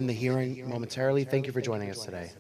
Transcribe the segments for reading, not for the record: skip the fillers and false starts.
the hearing momentarily. Thank you for joining us today.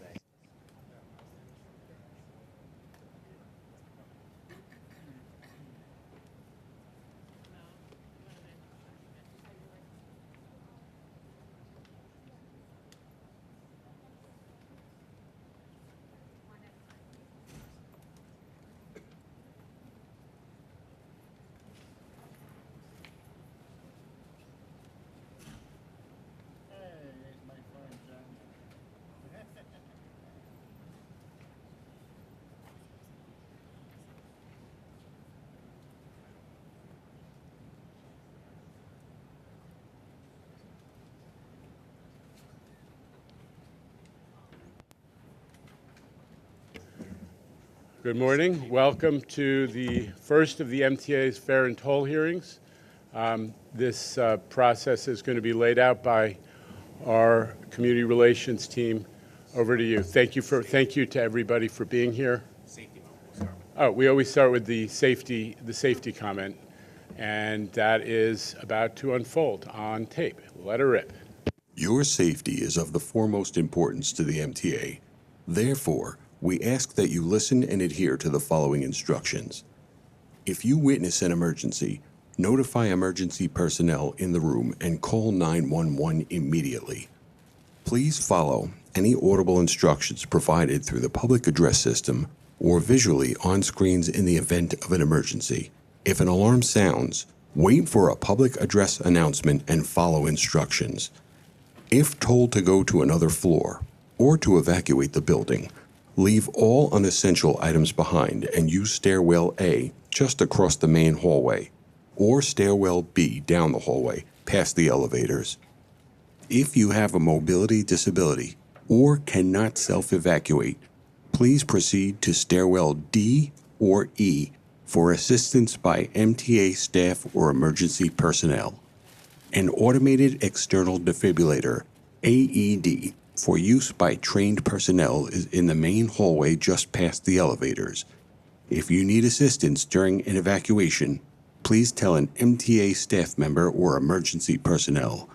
Good morning. Welcome to the first of the MTA's Fare and Toll hearings. This process is going to be laid out by our community relations team. Over to you. Thank you to everybody for being here. We always start with the safety comment, and that is about to unfold on tape. Let her rip. Your safety is of the foremost importance to the MTA. Therefore, we ask that you listen and adhere to the following instructions. If you witness an emergency, notify emergency personnel in the room and call 911 immediately. Please follow any audible instructions provided through the public address system or visually on screens in the event of an emergency. If an alarm sounds, wait for a public address announcement and follow instructions. If told to go to another floor or to evacuate the building, leave all unessential items behind and use stairwell A just across the main hallway, or stairwell B down the hallway past the elevators. If you have a mobility disability or cannot self-evacuate, please proceed to stairwell D or E for assistance by MTA staff or emergency personnel. An automated external defibrillator, AED, for use by trained personnel is in the main hallway just past the elevators. If you need assistance during an evacuation, please tell an MTA staff member or emergency personnel.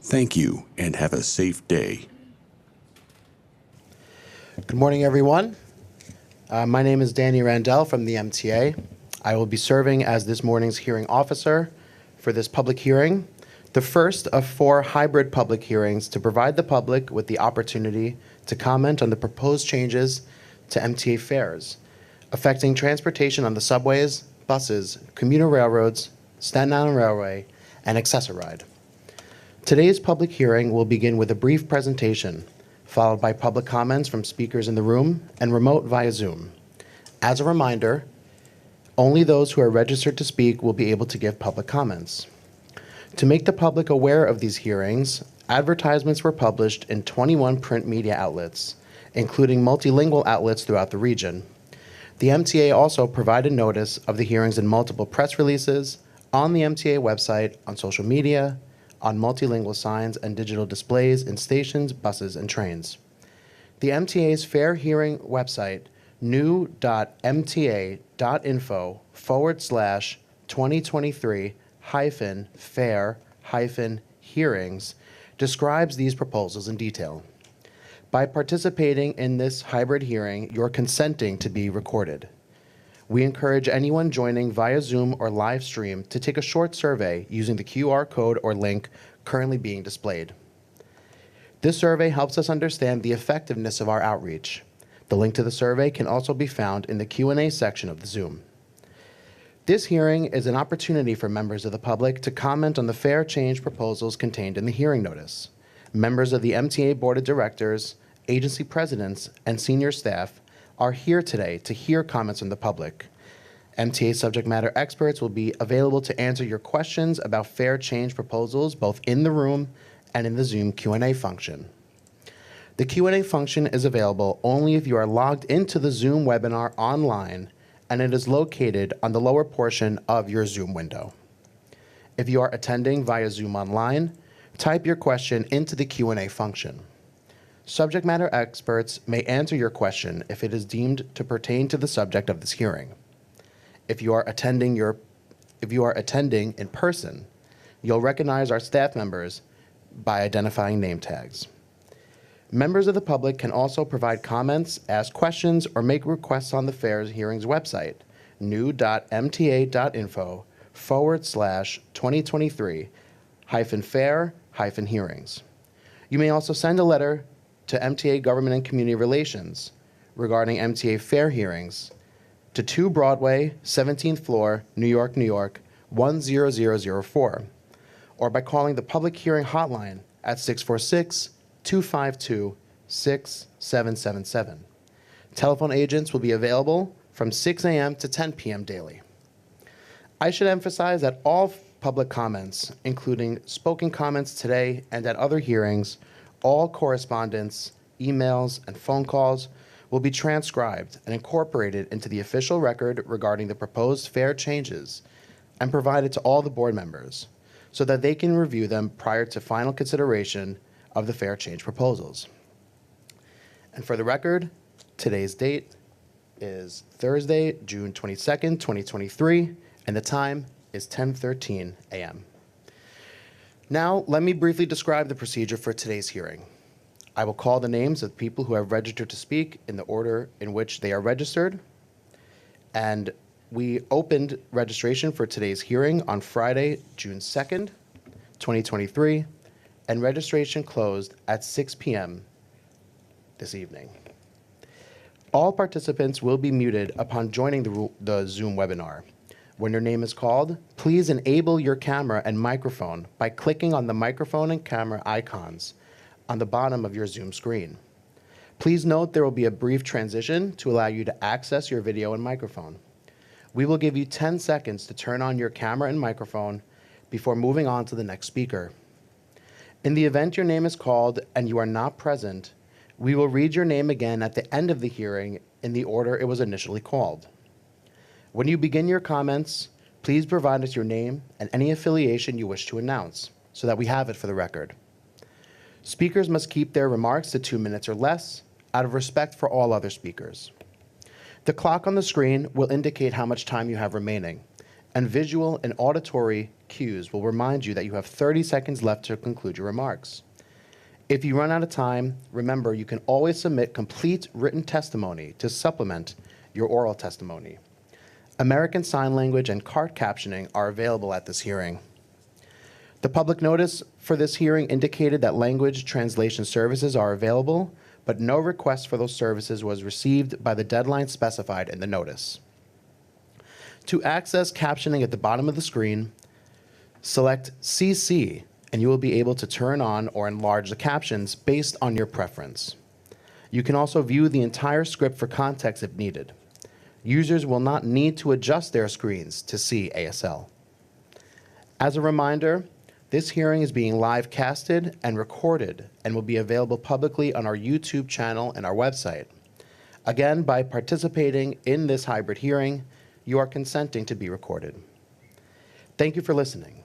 Thank you and have a safe day. Good morning, everyone. My name is Danny Randell from the MTA. I will be serving as this morning's hearing officer for this public hearing, the first of 4 hybrid public hearings to provide the public with the opportunity to comment on the proposed changes to MTA fares affecting transportation on the subways, buses, commuter railroads, Staten Island Railway, and Access-a-Ride. Today's public hearing will begin with a brief presentation, followed by public comments from speakers in the room and remote via Zoom. As a reminder, only those who are registered to speak will be able to give public comments. To make the public aware of these hearings, advertisements were published in 21 print media outlets, including multilingual outlets throughout the region. The MTA also provided notice of the hearings in multiple press releases, on the MTA website, on social media, on multilingual signs and digital displays in stations, buses, and trains. The MTA's Fair Hearing website, new.mta.info/2023-fair-hearings, describes these proposals in detail. By participating in this hybrid hearing, you're consenting to be recorded. We encourage anyone joining via Zoom or live stream to take a short survey using the QR code or link currently being displayed. This survey helps us understand the effectiveness of our outreach. The link to the survey can also be found in the Q&A section of the Zoom. This hearing is an opportunity for members of the public to comment on the fare change proposals contained in the hearing notice. Members of the MTA Board of Directors, agency presidents, and senior staff are here today to hear comments from the public. MTA subject matter experts will be available to answer your questions about fare change proposals both in the room and in the Zoom Q&A function. The Q&A function is available only if you are logged into the Zoom webinar online, and it is located on the lower portion of your Zoom window. If you are attending via Zoom online, type your question into the Q&A function. Subject matter experts may answer your question if it is deemed to pertain to the subject of this hearing. If you are attending in person, you'll recognize our staff members by identifying name tags. Members of the public can also provide comments, ask questions, or make requests on the fair's hearings website, new.mta.info/2023-fair-hearings. You may also send a letter to MTA Government and Community Relations regarding MTA fair hearings to 2 Broadway, 17th floor, New York, New York, 10004, or by calling the public hearing hotline at 646-252-6777. Telephone agents will be available from 6 a.m. to 10 p.m. daily. I should emphasize that all public comments, including spoken comments today and at other hearings, all correspondence, emails, and phone calls will be transcribed and incorporated into the official record regarding the proposed fair changes and provided to all the board members so that they can review them prior to final consideration of the fair change proposals. And for the record, today's date is Thursday, June 22nd, 2023, and the time is 10:13 a.m. Now, let me briefly describe the procedure for today's hearing. I will call the names of people who have registered to speak in the order in which they are registered. And we opened registration for today's hearing on Friday, June 2nd, 2023, and registration closed at 6 p.m. this evening. All participants will be muted upon joining the Zoom webinar. When your name is called, please enable your camera and microphone by clicking on the microphone and camera icons on the bottom of your Zoom screen. Please note there will be a brief transition to allow you to access your video and microphone. We will give you 10 seconds to turn on your camera and microphone before moving on to the next speaker. In the event your name is called and you are not present, we will read your name again at the end of the hearing in the order it was initially called. When you begin your comments, please provide us your name and any affiliation you wish to announce so that we have it for the record. Speakers must keep their remarks to 2 minutes or less out of respect for all other speakers. The clock on the screen will indicate how much time you have remaining, and visual and auditory cues will remind you that you have 30 seconds left to conclude your remarks. If you run out of time, remember you can always submit complete written testimony to supplement your oral testimony. American Sign Language and cart captioning are available at this hearing. The public notice for this hearing indicated that language translation services are available, but no request for those services was received by the deadline specified in the notice. To access captioning at the bottom of the screen, select CC, and you will be able to turn on or enlarge the captions based on your preference. You can also view the entire script for context if needed. Users will not need to adjust their screens to see ASL. As a reminder, this hearing is being live casted and recorded and will be available publicly on our YouTube channel and our website. Again, by participating in this hybrid hearing, you are consenting to be recorded. Thank you for listening.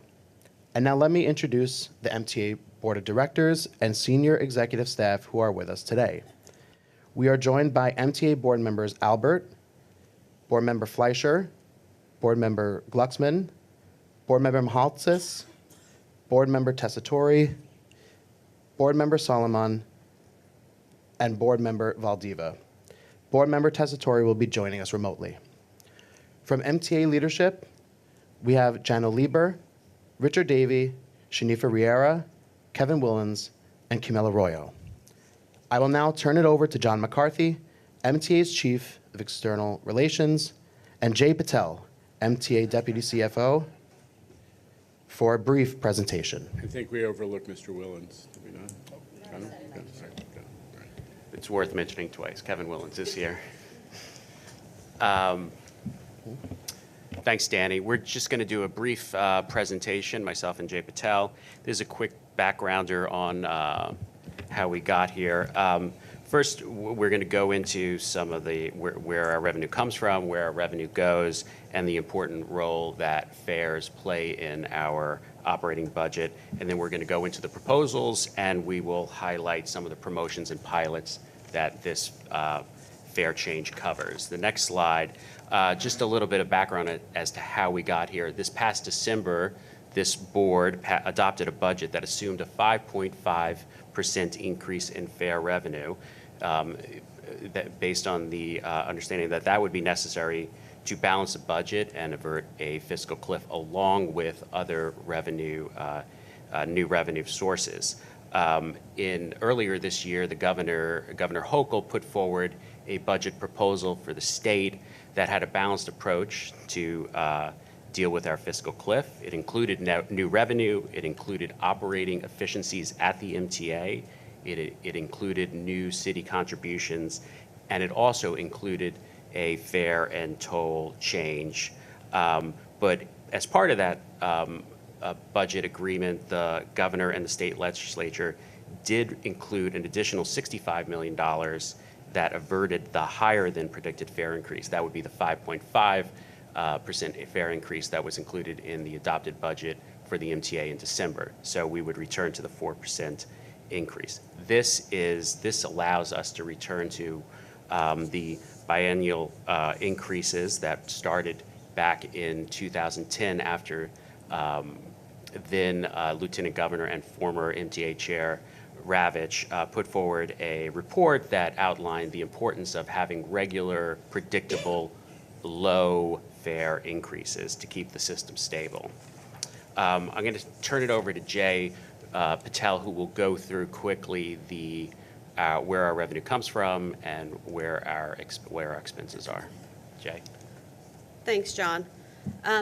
And now let me introduce the MTA Board of Directors and senior executive staff who are with us today. We are joined by MTA board members Albert, Board Member Fleischer, Board Member Glucksman, Board Member Mahaltsis, Board Member Tessitore, Board Member Solomon, and Board Member Valdeva. Board Member Tessitore will be joining us remotely. From MTA leadership, we have Jano Lieber, Richard Davey, Shanifa Riera, Kevin Willens, and Camila Arroyo. I will now turn it over to John McCarthy, MTA's Chief of External Relations, and Jay Patel, MTA Deputy CFO, for a brief presentation. I think we overlooked Mr. Willens, did we not? Got him? Got him. Sorry. Got him. All right. It's worth mentioning twice. Kevin Willens is here. Thanks, Danny. We're just going to do a brief presentation, myself and Jay Patel. This is a quick backgrounder on how we got here. First, we're going to go into some of the where our revenue comes from, where our revenue goes, and the important role that fares play in our operating budget. And then we're going to go into the proposals, and we will highlight some of the promotions and pilots that this fare change covers. The next slide, just a little bit of background as to how we got here. This past December, this board adopted a budget that assumed a 5.5% 5% increase in fare revenue, that based on the understanding that that would be necessary to balance the budget and avert a fiscal cliff along with other revenue, new revenue sources. Earlier this year, Governor Hochul put forward a budget proposal for the state that had a balanced approach to deal with our fiscal cliff. It included new revenue, it included operating efficiencies at the MTA, it included new city contributions, and it also included a fare and toll change. But as part of that budget agreement, the governor and the state legislature did include an additional $65 million that averted the higher than predicted fare increase. That would be the 5.5% fare increase that was included in the adopted budget for the MTA in December. So we would return to the 4% increase. This allows us to return to the biennial increases that started back in 2010 after then Lieutenant Governor and former MTA Chair Ravitch put forward a report that outlined the importance of having regular, predictable, low fare increases to keep the system stable. I'm going to turn it over to Jay Patel, who will go through quickly the where our revenue comes from and where our expenses are. Jay. Thanks, John.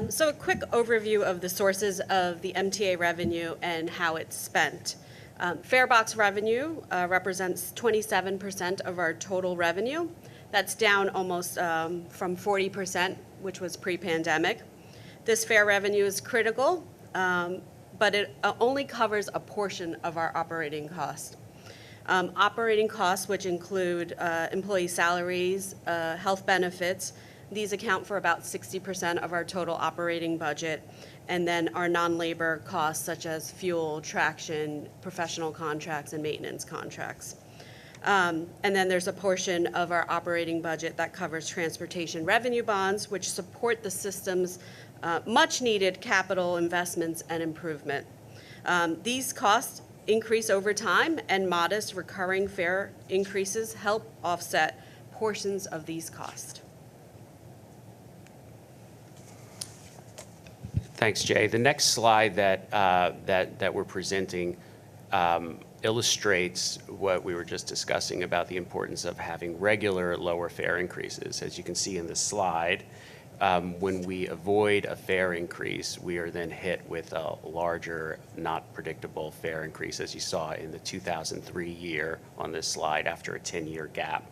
So a quick overview of the sources of the MTA revenue and how it's spent. Fare box revenue represents 27% of our total revenue. That's down almost from 40%, which was pre-pandemic. This fare revenue is critical, but it only covers a portion of our operating cost. Operating costs, which include employee salaries, health benefits, these account for about 60% of our total operating budget, and then our non-labor costs such as fuel, traction, professional contracts, and maintenance contracts. And then there's a portion of our operating budget that covers transportation revenue bonds, which support the system's much-needed capital investments and improvement. These costs increase over time, and modest recurring fare increases help offset portions of these costs. Thanks, Jay. The next slide that we're presenting illustrates what we were just discussing about the importance of having regular lower fare increases. As you can see in this slide, when we avoid a fare increase, we are then hit with a larger, not predictable fare increase, as you saw in the 2003 year on this slide after a 10-year gap.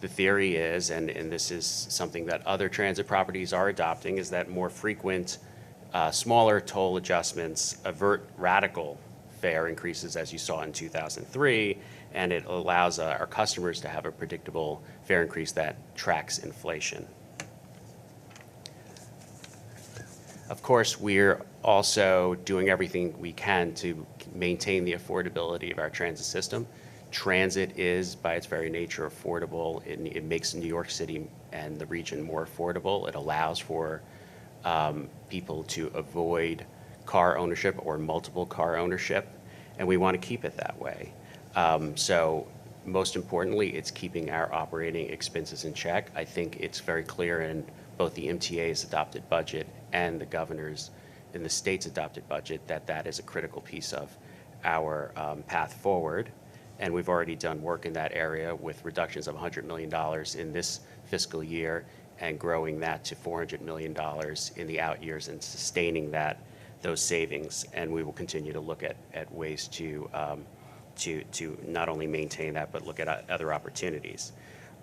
The theory is, and this is something that other transit properties are adopting, is that more frequent, smaller toll adjustments avert radical fare increases, as you saw in 2003, and it allows our customers to have a predictable fare increase that tracks inflation. Of course, we're also doing everything we can to maintain the affordability of our transit system. Transit is, by its very nature, affordable. It makes New York City and the region more affordable. It allows for people to avoid car ownership or multiple car ownership, and we want to keep it that way. So most importantly, it's keeping our operating expenses in check. I think it's very clear in both the MTA's adopted budget and the governor's in the state's adopted budget that that is a critical piece of our path forward. And we've already done work in that area with reductions of $100 million in this fiscal year and growing that to $400 million in the out years and sustaining those savings. And we will continue to look at ways to not only maintain that, but look at other opportunities.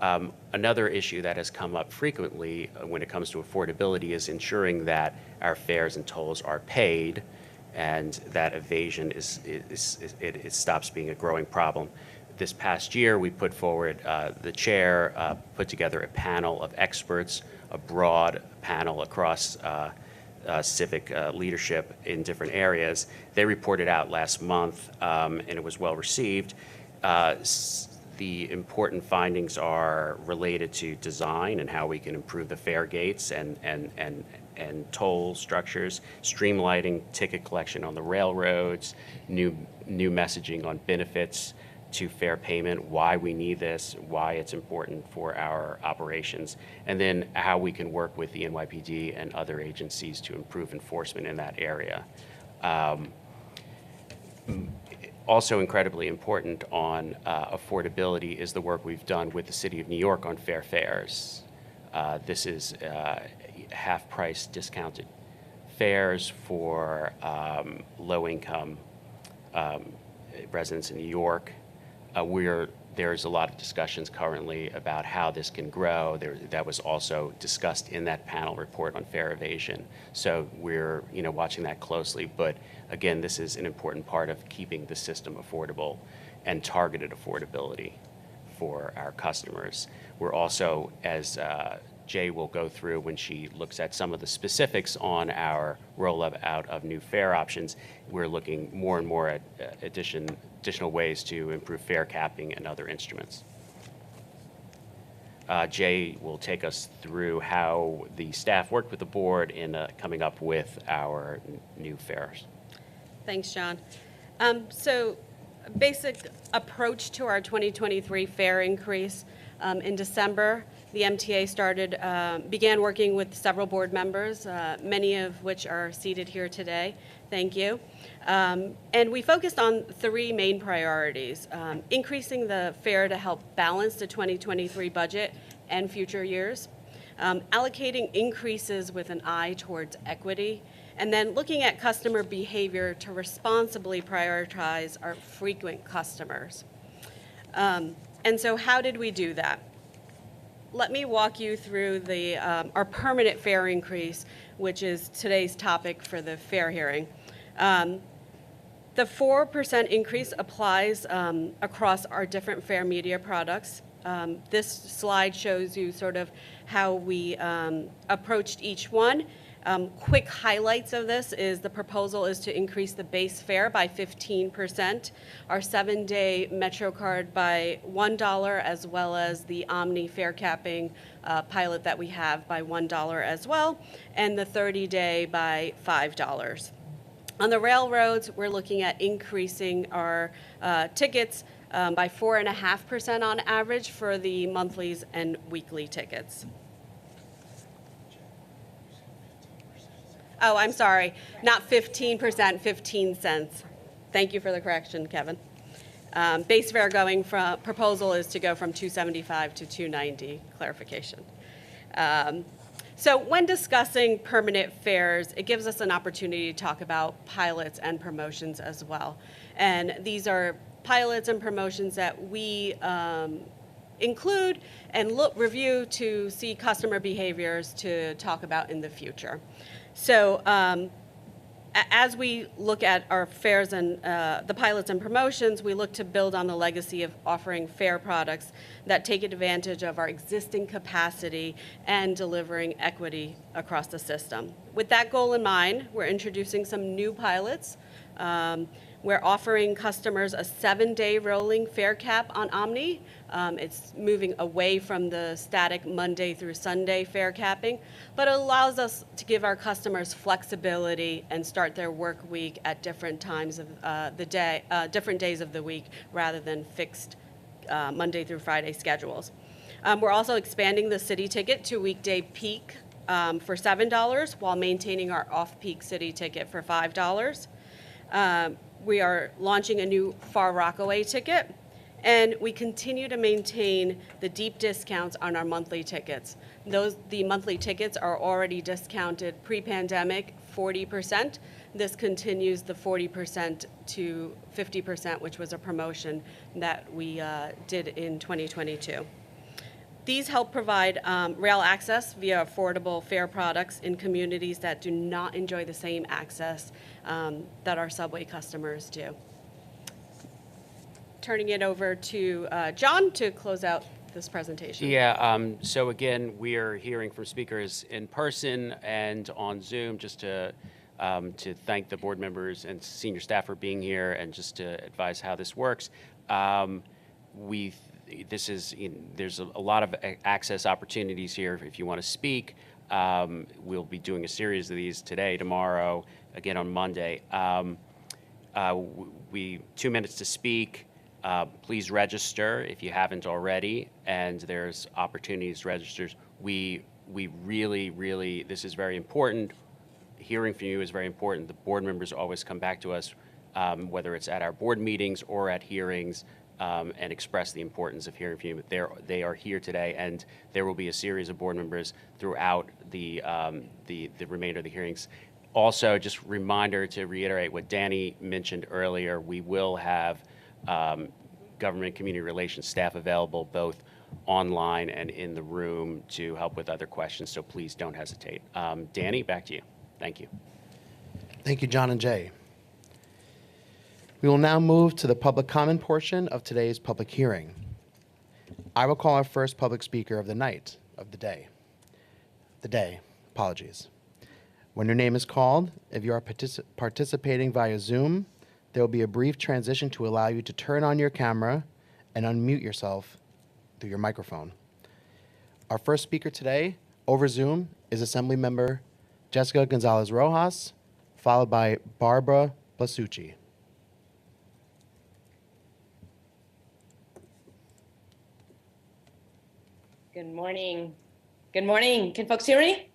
Another issue that has come up frequently when it comes to affordability is ensuring that our fares and tolls are paid and that evasion it stops being a growing problem. This past year, we put forward, the chair put together a panel of experts, a broad panel across civic leadership in different areas. They reported out last month, and it was well received. The important findings are related to design and how we can improve the fare gates and and toll structures, streamlining ticket collection on the railroads, new messaging on benefits to fare payment, why we need this, why it's important for our operations, and then how we can work with the NYPD and other agencies to improve enforcement in that area. Also incredibly important on affordability is the work we've done with the City of New York on fair fares. This is half-price discounted fares for low-income residents in New York. There's a lot of discussions currently about how this can grow. That was also discussed in that panel report on fare evasion. So we're watching that closely. But again, this is an important part of keeping the system affordable and targeted affordability for our customers. We're also, as Jay will go through when she looks at some of the specifics on our rollout of new fare options, we're looking more and more at additional ways to improve fare capping and other instruments. Jay will take us through how the staff worked with the board in coming up with our new fares. Thanks, John. So basic approach to our 2023 fare increase. In December, the MTA began working with several board members, many of which are seated here today. Thank you. And we focused on three main priorities: increasing the fare to help balance the 2023 budget and future years, allocating increases with an eye towards equity, and then looking at customer behavior to responsibly prioritize our frequent customers. And so how did we do that? Let me walk you through our permanent fare increase, which is today's topic for the fare hearing. The 4% increase applies across our different fare media products. This slide shows you sort of how we approached each one. Quick highlights of this is the proposal is to increase the base fare by 15%, our 7-day Metro card by $1, as well as the Omni fare capping pilot that we have by $1 as well, and the 30-day by $5. On the railroads, we're looking at increasing our tickets by 4.5% on average for the monthlies and weekly tickets. Oh, I'm sorry, not 15%, 15 cents. Thank you for the correction, Kevin. Base fare proposal is to go from $2.75 to $2.90, clarification. So when discussing permanent fares, it gives us an opportunity to talk about pilots and promotions as well. And these are pilots and promotions that we include and review to see customer behaviors to talk about in the future. So as we look at our fares and the pilots and promotions, we look to build on the legacy of offering fare products that take advantage of our existing capacity and delivering equity across the system. With that goal in mind, we're introducing some new pilots. We're offering customers a 7-day rolling fare cap on Omni. It's moving away from the static Monday through Sunday fare capping, but it allows us to give our customers flexibility and start their work week at different times of the day, different days of the week, rather than fixed Monday through Friday schedules. We're also expanding the city ticket to weekday peak for $7 while maintaining our off-peak city ticket for $5. We are launching a new Far Rockaway ticket, and we continue to maintain the deep discounts on our monthly tickets. The monthly tickets are already discounted pre-pandemic 40%. This continues the 40% to 50%, which was a promotion that we did in 2022. These help provide rail access via affordable fare products in communities that do not enjoy the same access that our subway customers do. Turning it over to John to close out this presentation. Yeah, so again, we are hearing from speakers in person and on Zoom, just to thank the board members and senior staff for being here and just to advise how this works. There's a lot of access opportunities here if you want to speak. We'll be doing a series of these today, tomorrow, again on Monday. 2 minutes to speak. Please register if you haven't already, and there's opportunities to register. We really, this is very important. Hearing from you is very important. The board members always come back to us, whether it's at our board meetings or at hearings, and express the importance of hearing from you. They are here today, and there will be a series of board members throughout the remainder of the hearings. Also, just reminder to reiterate what Danny mentioned earlier, we will have government community relations staff available both online and in the room to help with other questions, so please don't hesitate. Danny, back to you. Thank you. Thank you, John and Jay. We will now move to the public comment portion of today's public hearing. I will call our first public speaker of the night, of the day. Apologies. When your name is called, if you are participating via Zoom, there will be a brief transition to allow you to turn on your camera and unmute yourself through your microphone. Our first speaker today over Zoom is Assemblymember Jessica Gonzalez Rojas, followed by Barbara Blessucci. Good morning. Good morning. Can folks hear me?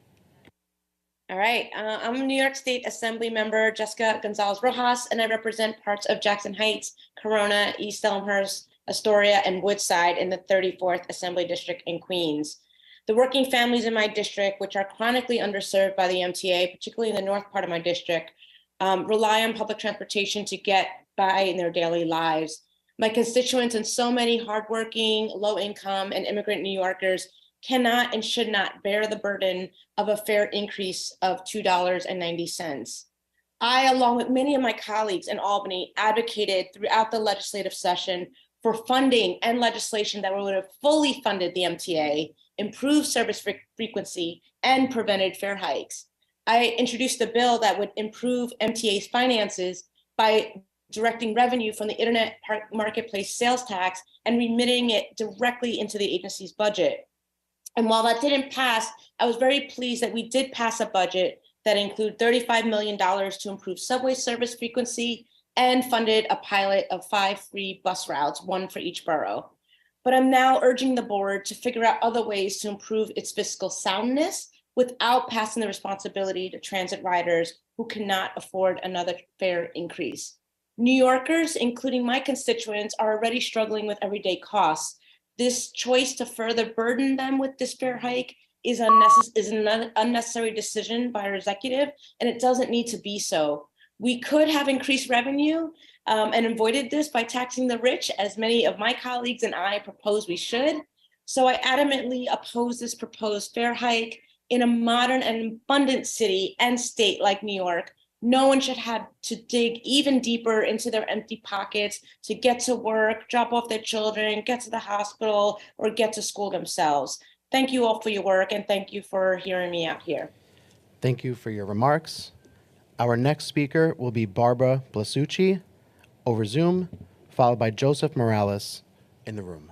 All right. I'm New York State Assembly Member Jessica Gonzalez Rojas, and I represent parts of Jackson Heights, Corona, East Elmhurst, Astoria, and Woodside in the 34th Assembly District in Queens. The working families in my district, which are chronically underserved by the MTA, particularly in the north part of my district, rely on public transportation to get by in their daily lives. My constituents and so many hardworking, low-income, and immigrant New Yorkers cannot and should not bear the burden of a fare increase of $2.90. I, along with many of my colleagues in Albany, advocated throughout the legislative session for funding and legislation that would have fully funded the MTA, improved service frequency, and prevented fare hikes. I introduced a bill that would improve MTA's finances by directing revenue from the Internet Marketplace sales tax and remitting it directly into the agency's budget. And while that didn't pass, I was very pleased that we did pass a budget that included $35 million to improve subway service frequency and funded a pilot of 5 free bus routes, 1 for each borough. But I'm now urging the board to figure out other ways to improve its fiscal soundness without passing the responsibility to transit riders who cannot afford another fare increase. New Yorkers, including my constituents, are already struggling with everyday costs. This choice to further burden them with this fare hike is an unnecessary decision by our executive, and it doesn't need to be so. We could have increased revenue and avoided this by taxing the rich, as many of my colleagues and I propose we should. So I adamantly oppose this proposed fare hike. In a modern and abundant city and state like New York, no one should have to dig even deeper into their empty pockets to get to work, drop off their children, get to the hospital, or get to school themselves. Thank you all for your work, and thank you for hearing me out here. Thank you for your remarks. Our next speaker will be Barbara Blessucci over Zoom, followed by Joseph Morales in the room.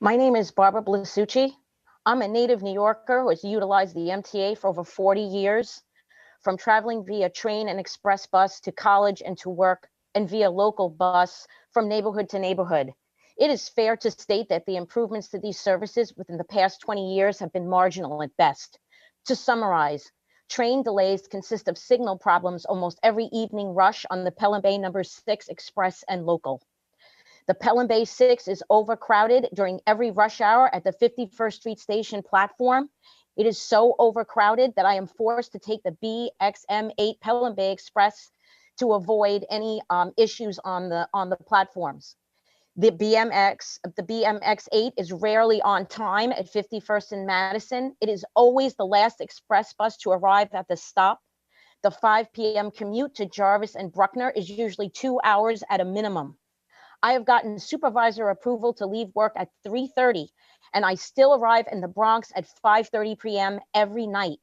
My name is Barbara Blessucci. I'm a native New Yorker who has utilized the MTA for over 40 years, from traveling via train and express bus to college and to work, and via local bus from neighborhood to neighborhood. It is fair to state that the improvements to these services within the past 20 years have been marginal at best. To summarize, train delays consist of signal problems almost every evening rush on the Pelham Bay No. 6 Express and Local. The Pelham Bay 6 is overcrowded during every rush hour at the 51st Street Station platform. It is so overcrowded that I am forced to take the BXM8 Pelham Bay Express to avoid any issues on the platforms. The BMX8 is rarely on time at 51st and Madison. It is always the last express bus to arrive at the stop. The 5 p.m. commute to Jarvis and Bruckner is usually 2 hours at a minimum. I have gotten supervisor approval to leave work at 3:30, and I still arrive in the Bronx at 5:30 p.m. every night.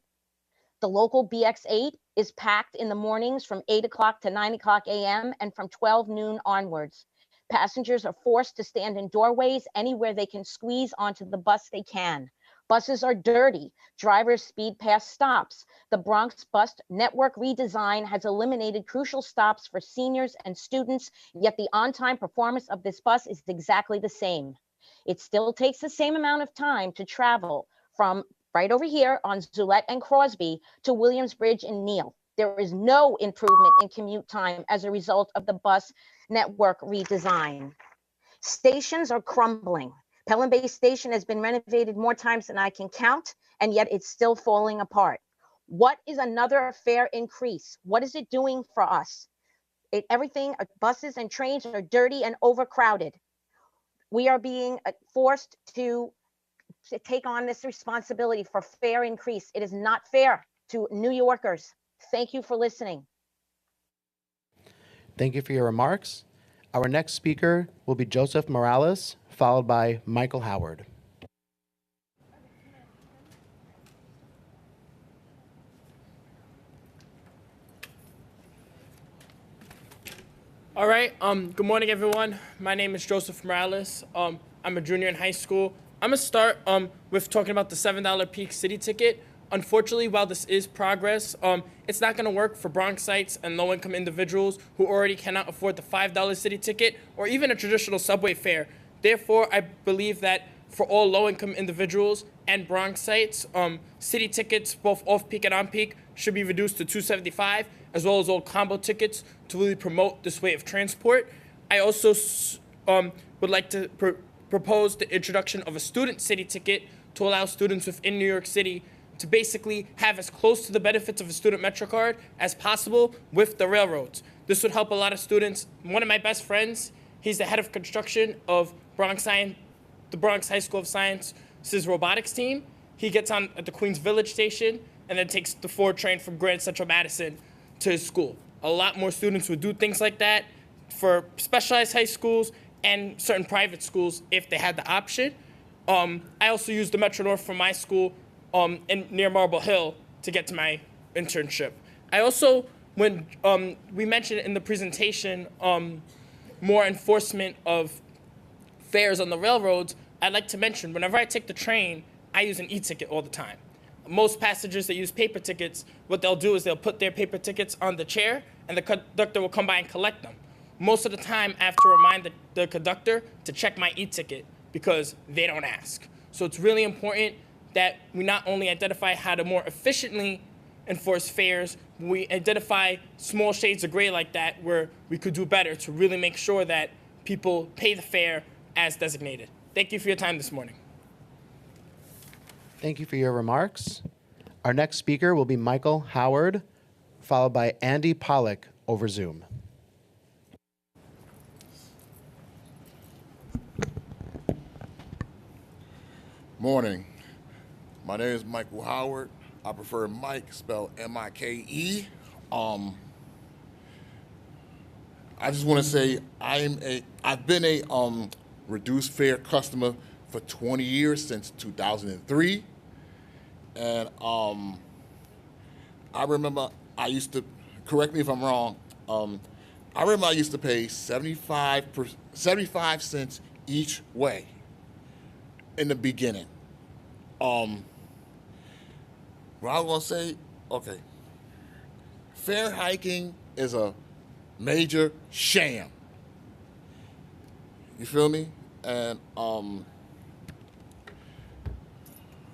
The local BX8 is packed in the mornings from 8 o'clock to 9 o'clock a.m. and from 12 noon onwards. Passengers are forced to stand in doorways. Anywhere they can squeeze onto the bus, they can. Buses are dirty. Drivers speed past stops. The Bronx bus network redesign has eliminated crucial stops for seniors and students, yet the on-time performance of this bus is exactly the same. It still takes the same amount of time to travel from right over here on Zulette and Crosby to Williamsbridge and Neal. There is no improvement in commute time as a result of the bus network redesign. Stations are crumbling. Pelham Bay Station has been renovated more times than I can count, and yet it's still falling apart. What is another fare increase? What is it doing for us? Everything, buses and trains are dirty and overcrowded. We are being forced to take on this responsibility for fare increase. It is not fair to New Yorkers. Thank you for listening. Thank you for your remarks. Our next speaker will be Joseph Morales, followed by Michael Howard. All right, good morning, everyone. My name is Joseph Morales. I'm a junior in high school. I'm gonna start with talking about the $7 peak city ticket. Unfortunately, while this is progress, it's not gonna work for Bronxites and low-income individuals who already cannot afford the $5 city ticket or even a traditional subway fare. Therefore, I believe that for all low-income individuals and Bronxites, city tickets, both off-peak and on-peak, should be reduced to $275, as well as all combo tickets to really promote this way of transport. I also would like to propose the introduction of a student city ticket to allow students within New York City to basically have as close to the benefits of a student MetroCard as possible with the railroads. This would help a lot of students. One of my best friends, he's the head of construction of the Bronx High School of Science's robotics team. He gets on at the Queens Village station and then takes the 4 train from Grand Central Madison to his school. A lot more students would do things like that for specialized high schools and certain private schools if they had the option. I also used the Metro North from my school near Marble Hill to get to my internship. I also, when we mentioned in the presentation, more enforcement of fares on the railroads, I'd like to mention, whenever I take the train, I use an e-ticket all the time. Most passengers that use paper tickets, what they'll do is they'll put their paper tickets on the chair and the conductor will come by and collect them. Most of the time, I have to remind the conductor to check my e-ticket because they don't ask. So it's really important that we not only identify how to more efficiently enforce fares, we identify small shades of gray like that where we could do better to really make sure that people pay the fare as designated. Thank you for your time this morning. Thank you for your remarks. Our next speaker will be Michael Howard, followed by Andy Pollock over Zoom. Morning. My name is Michael Howard. I prefer Mike, spelled M-I-K-E. I just want to say I've been a reduced fare customer for 20 years, since 2003. And I remember I used to, correct me if I'm wrong, I remember I used to pay 75 cents each way in the beginning. What I was gonna say, okay, fare hiking is a major sham. You feel me? And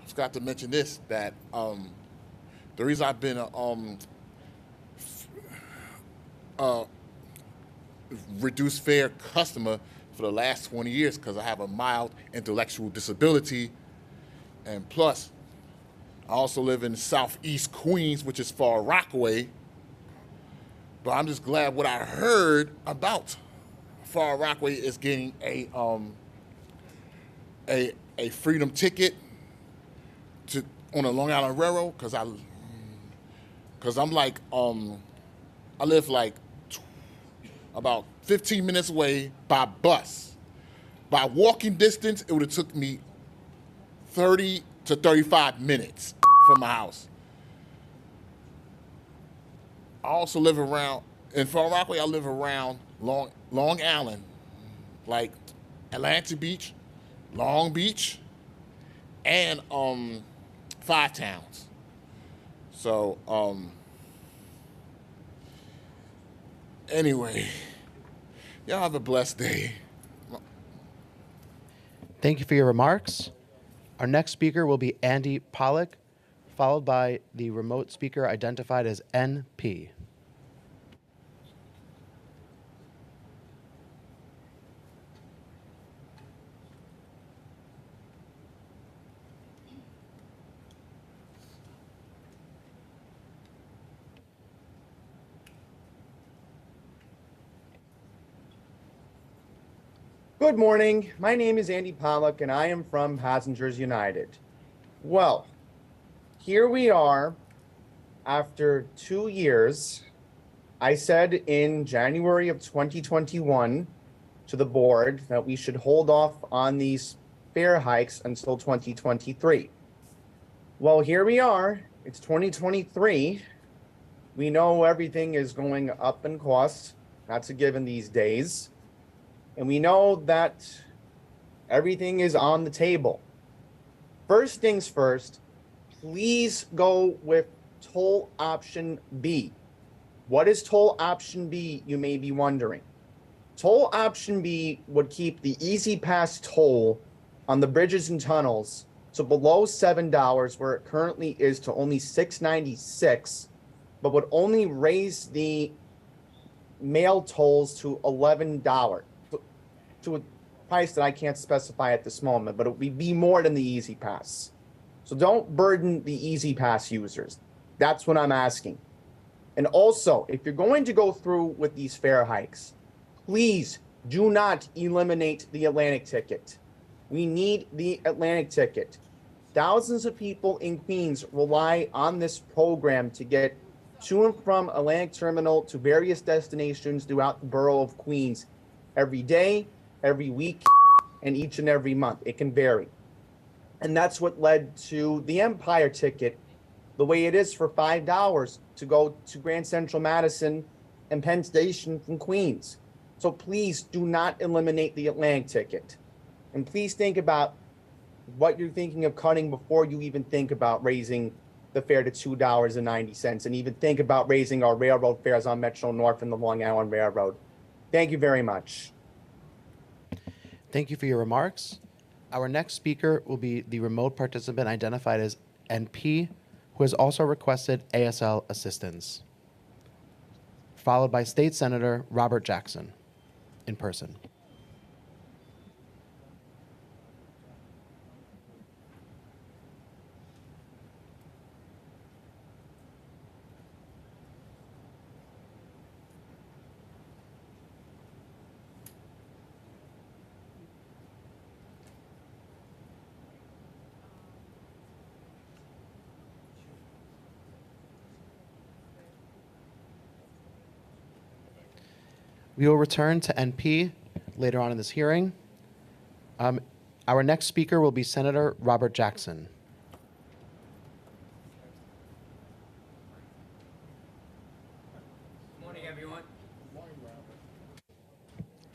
forgot to mention this, that the reason I've been a reduced fare customer for the last 20 years because I have a mild intellectual disability, and plus I also live in Southeast Queens, which is Far Rockaway. But I'm just glad what I heard about Far Rockaway is getting a freedom ticket on the Long Island Railroad, because I'm like I live like about 15 minutes away by bus. By walking distance, it would have took me 30 to 35 minutes from my house. I also live around, in Far Rockaway, I live around Long Island, like Atlantic Beach, Long Beach, and 5 towns. So anyway, y'all have a blessed day. Thank you for your remarks. Our next speaker will be Andy Pollock, followed by the remote speaker identified as NP. Good morning. My name is Andy Pollock, and I am from Passengers United. Well, here we are after 2 years. I said in January of 2021 to the board that we should hold off on these fare hikes until 2023. Well, here we are. It's 2023. We know everything is going up in cost. That's a given these days. And we know that everything is on the table. First things first, please go with toll option B. What is toll option B, you may be wondering. Toll option B would keep the Easy Pass toll on the bridges and tunnels to below $7, where it currently is, to only $6.96, but would only raise the mail tolls to $11. To a price that I can't specify at this moment, but it would be more than the Easy Pass. So don't burden the Easy Pass users. That's what I'm asking. And also, if you're going to go through with these fare hikes, please do not eliminate the Atlantic ticket. We need the Atlantic ticket. Thousands of people in Queens rely on this program to get to and from Atlantic Terminal to various destinations throughout the borough of Queens every day, every week, and each and every month. It can vary. And that's what led to the Empire ticket, the way it is, for $5 to go to Grand Central Madison and Penn Station from Queens. So please do not eliminate the Atlantic ticket. And please think about what you're thinking of cutting before you even think about raising the fare to $2.90, and even think about raising our railroad fares on Metro North and the Long Island Railroad. Thank you very much. Thank you for your remarks. Our next speaker will be the remote participant identified as NP, who has also requested ASL assistance, followed by State Senator Robert Jackson in person. We will return to NP later on in this hearing. Our next speaker will be Senator Robert Jackson. Good morning, everyone.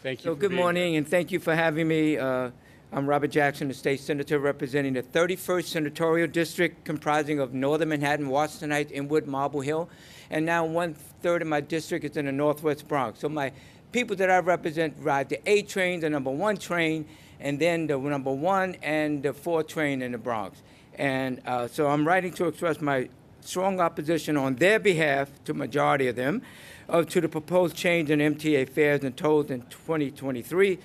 Thank you. So good morning, and thank you for having me. I'm Robert Jackson, the state senator representing the 31st Senatorial District, comprising of Northern Manhattan, Washington Heights, Inwood, Marble Hill, and now 1/3 of my district is in the Northwest Bronx. So my people that I represent ride the A train, the number 1 train, and then the number 1 and the 4 train in the Bronx. And so I'm writing to express my strong opposition on their behalf, to majority of them, to the proposed change in MTA fares and tolls in 2023,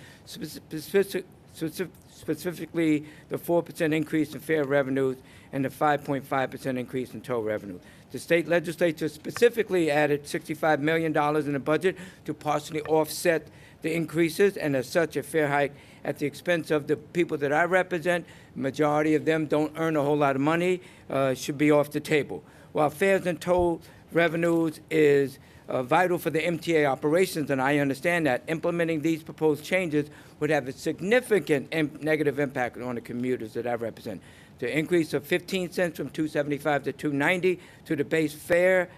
specifically the 4% increase in fare revenues and the 5.5% increase in toll revenue. The state legislature specifically added $65 million in the budget to partially offset the increases, and as such, a fare hike at the expense of the people that I represent, majority of them don't earn a whole lot of money, should be off the table. While fares and toll revenues is vital for the MTA operations, and I understand that, implementing these proposed changes would have a significant negative impact on the commuters that I represent. The increase of 15 cents from $2.75 to $2.90 to the base fare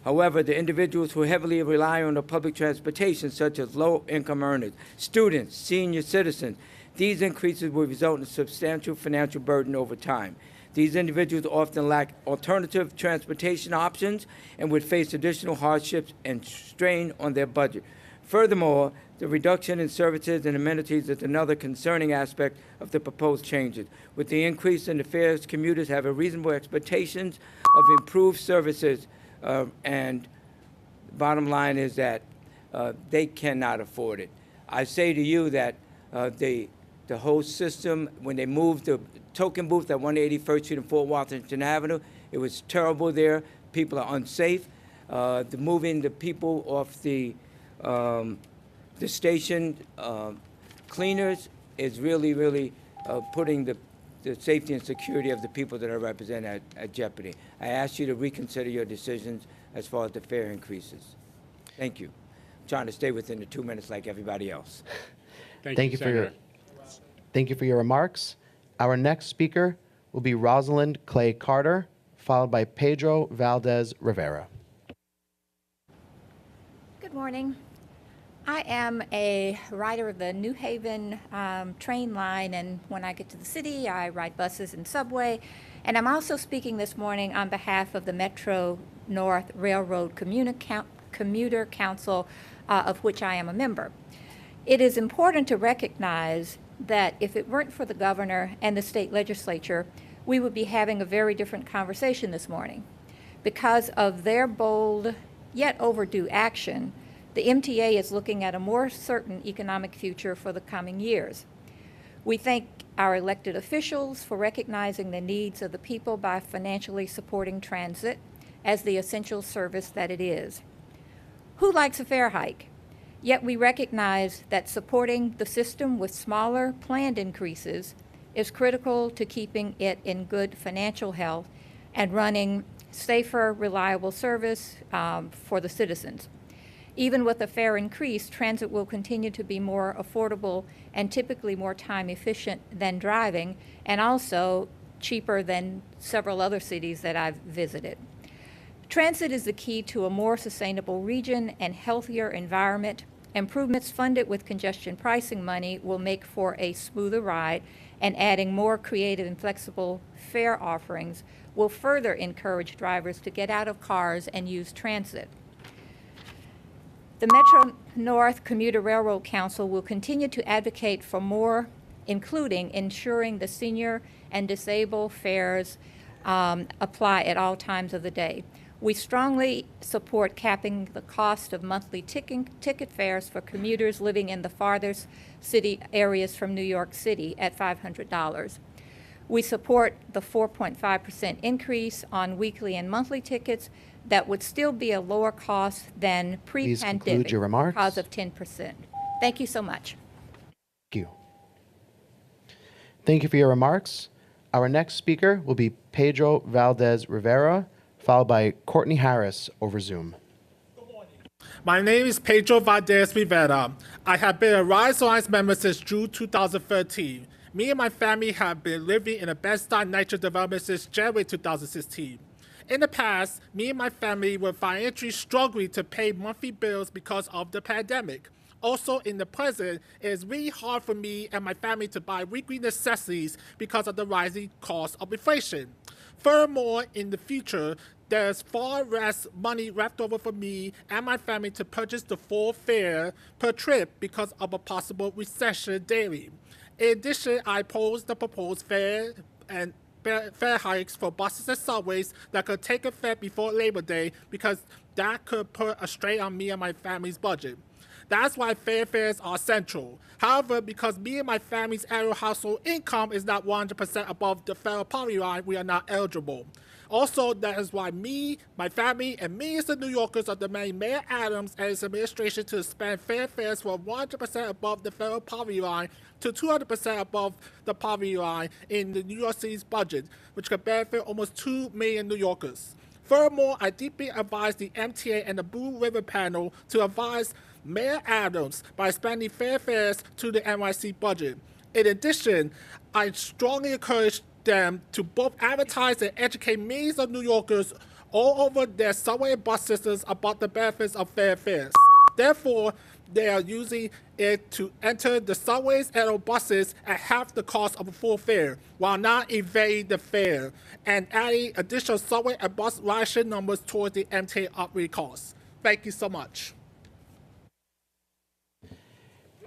However, the individuals who heavily rely on the public transportation, such as low-income earners, students, senior citizens, these increases will result in a substantial financial burden over time. These individuals often lack alternative transportation options and would face additional hardships and strain on their budget. Furthermore, the reduction in services and amenities is another concerning aspect of the proposed changes. With the increase in the fares, commuters have a reasonable expectations of improved services, and bottom line is that they cannot afford it. I say to you that the whole system, when they moved the token booth at 181st Street and Fort Washington Avenue, it was terrible there. People are unsafe. Moving the people off the station cleaners is really putting the safety and security of the people that I represent at jeopardy. I ask you to reconsider your decisions as far as the fare increases. Thank you. I'm trying to stay within the 2 minutes like everybody else. Thank you for Senator. Thank you for your remarks. Our next speaker will be Rosalind Clay Carter, followed by Pedro Valdez Rivera. Good morning. I am a rider of the New Haven train line, and when I get to the city, I ride buses and subway. And I'm also speaking this morning on behalf of the Metro North Railroad Commuter Council, of which I am a member. It is important to recognize that if it weren't for the governor and the state legislature, we would be having a very different conversation this morning. Because of their bold yet overdue action, the MTA is looking at a more certain economic future for the coming years. We thank our elected officials for recognizing the needs of the people by financially supporting transit as the essential service that it is. Who likes a fare hike? Yet we recognize that supporting the system with smaller planned increases is critical to keeping it in good financial health and running safer, reliable service for the citizens. Even with a fare increase, transit will continue to be more affordable and typically more time efficient than driving, and also cheaper than several other cities that I've visited. Transit is the key to a more sustainable region and healthier environment. Improvements funded with congestion pricing money will make for a smoother ride, and adding more creative and flexible fare offerings will further encourage drivers to get out of cars and use transit. The Metro North Commuter Railroad Council will continue to advocate for more, including ensuring the senior and disabled fares apply at all times of the day. We strongly support capping the cost of monthly ticket fares for commuters living in the farthest city areas from New York City at $500. We support the 4.5% increase on weekly and monthly tickets that would still be a lower cost than Please conclude pre-pandemic your remarks. because of 10%. Thank you so much. Thank you. Thank you for your remarks. Our next speaker will be Pedro Valdez Rivera, followed by Courtney Harris over Zoom. My name is Pedro Valdez Rivera. I have been a Rise Alliance member since June 2013. Me and my family have been living in a Bed-Stuy Nitro development since January 2016. In the past, me and my family were financially struggling to pay monthly bills because of the pandemic. Also, in the present, it is really hard for me and my family to buy weekly necessities because of the rising cost of inflation. Furthermore, in the future, there's far less money left over for me and my family to purchase the full fare per trip because of a possible recession daily. In addition, I oppose the proposed fare hikes for buses and subways that could take effect before Labor Day because that could put a strain on me and my family's budget. That's why fares are central. However, because me and my family's annual household income is not 100% above the federal poverty line, we are not eligible. Also, that is why me, my family, and millions of New Yorkers are demanding Mayor Adams and his administration to expand fares from 100% above the federal poverty line to 200% above the poverty line in the New York City's budget, which could benefit almost 2 million New Yorkers. Furthermore, I deeply advise the MTA and the Blue Ribbon Panel to advise Mayor Adams by expanding fares to the NYC budget. In addition, I strongly encourage them to both advertise and educate millions of New Yorkers all over their subway and bus systems about the benefits of fair fares. Therefore, they are using it to enter the subways and buses at half the cost of a full fare, while not evading the fare and adding additional subway and bus ridership numbers toward the MTA operating costs. Thank you so much.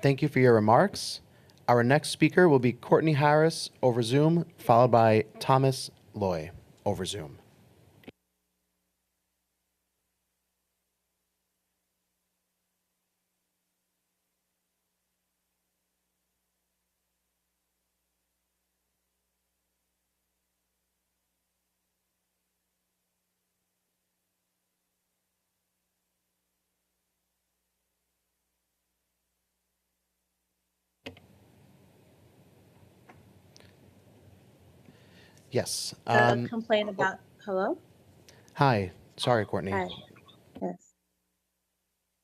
Thank you for your remarks. Our next speaker will be Courtney Harris over Zoom, followed by Thomas Loy over Zoom. Yes. Complain about, hello? Hi. Sorry, Courtney. Hi, yes.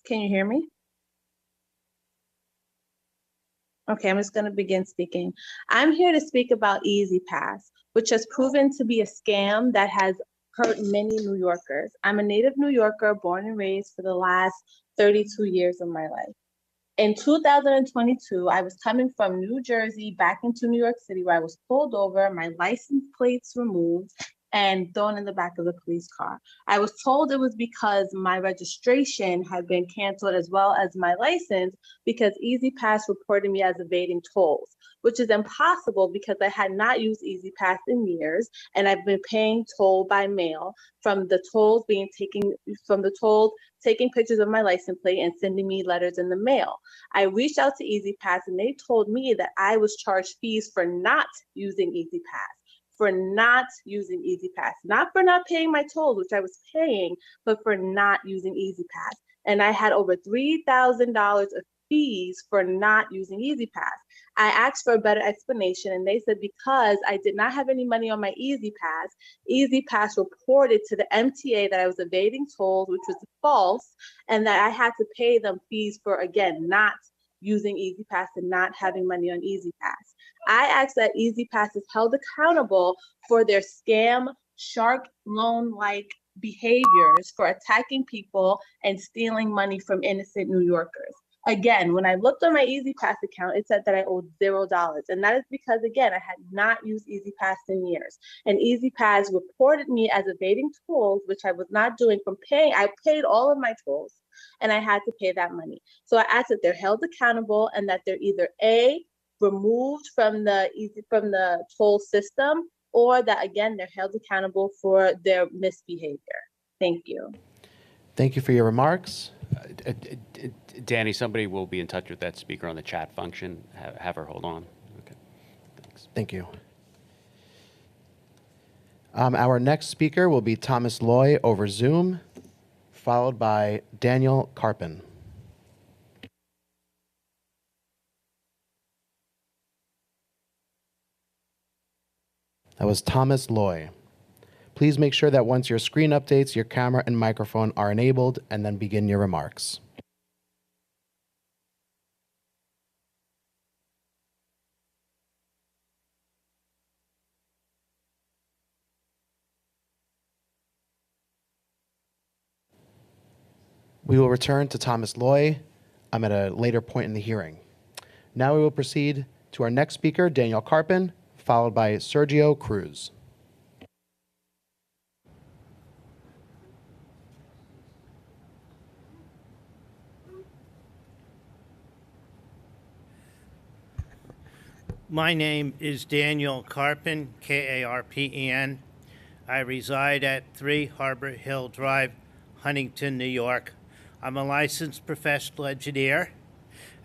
Can you hear me? Okay, I'm just gonna begin speaking. I'm here to speak about Easy Pass, which has proven to be a scam that has hurt many New Yorkers. I'm a native New Yorker, born and raised for the last 32 years of my life. In 2022, I was coming from New Jersey back into New York City, where I was pulled over, my license plates removed, and thrown in the back of the police car. I was told it was because my registration had been canceled as well as my license, because Easy Pass reported me as evading tolls, which is impossible because I had not used Easy Pass in years, and I've been paying toll by mail from the tolls taking pictures of my license plate and sending me letters in the mail. I reached out to Easy Pass and they told me that I was charged fees for not using Easy Pass. Not for not paying my tolls, which I was paying, but for not using Easy Pass. And I had over $3,000 of fees for not using Easy Pass. I asked for a better explanation and they said because I did not have any money on my Easy Pass reported to the MTA that I was evading tolls, which was false, and that I had to pay them fees for, again, not using Easy Pass and not having money on Easy Pass. I ask that Easy Pass is held accountable for their scam, shark loan-like behaviors for attacking people and stealing money from innocent New Yorkers. Again, when I looked on my Easy Pass account, it said that I owed $0. And that is because, again, I had not used Easy Pass in years. And Easy Pass reported me as evading tolls, which I was not doing from paying. I paid all of my tolls and I had to pay that money. So I asked that they're held accountable and that they're either A, removed from the toll system, or that, again, they're held accountable for their misbehavior. Thank you. Thank you for your remarks. Danny, somebody will be in touch with that speaker on the chat function. Have her hold on. Okay. Thanks. Thank you. Our next speaker will be Thomas Loy over Zoom, followed by Daniel Carpin. That was Thomas Loy. Please make sure that once your screen updates, your camera and microphone are enabled, and then begin your remarks. We will return to Thomas Loy at a later point in the hearing. Now we will proceed to our next speaker, Daniel Carpin, followed by Sergio Cruz. My name is Daniel Carpin, K-A-R-P-E-N. I reside at 3 Harbor Hill Drive, Huntington, New York. I'm a licensed professional engineer,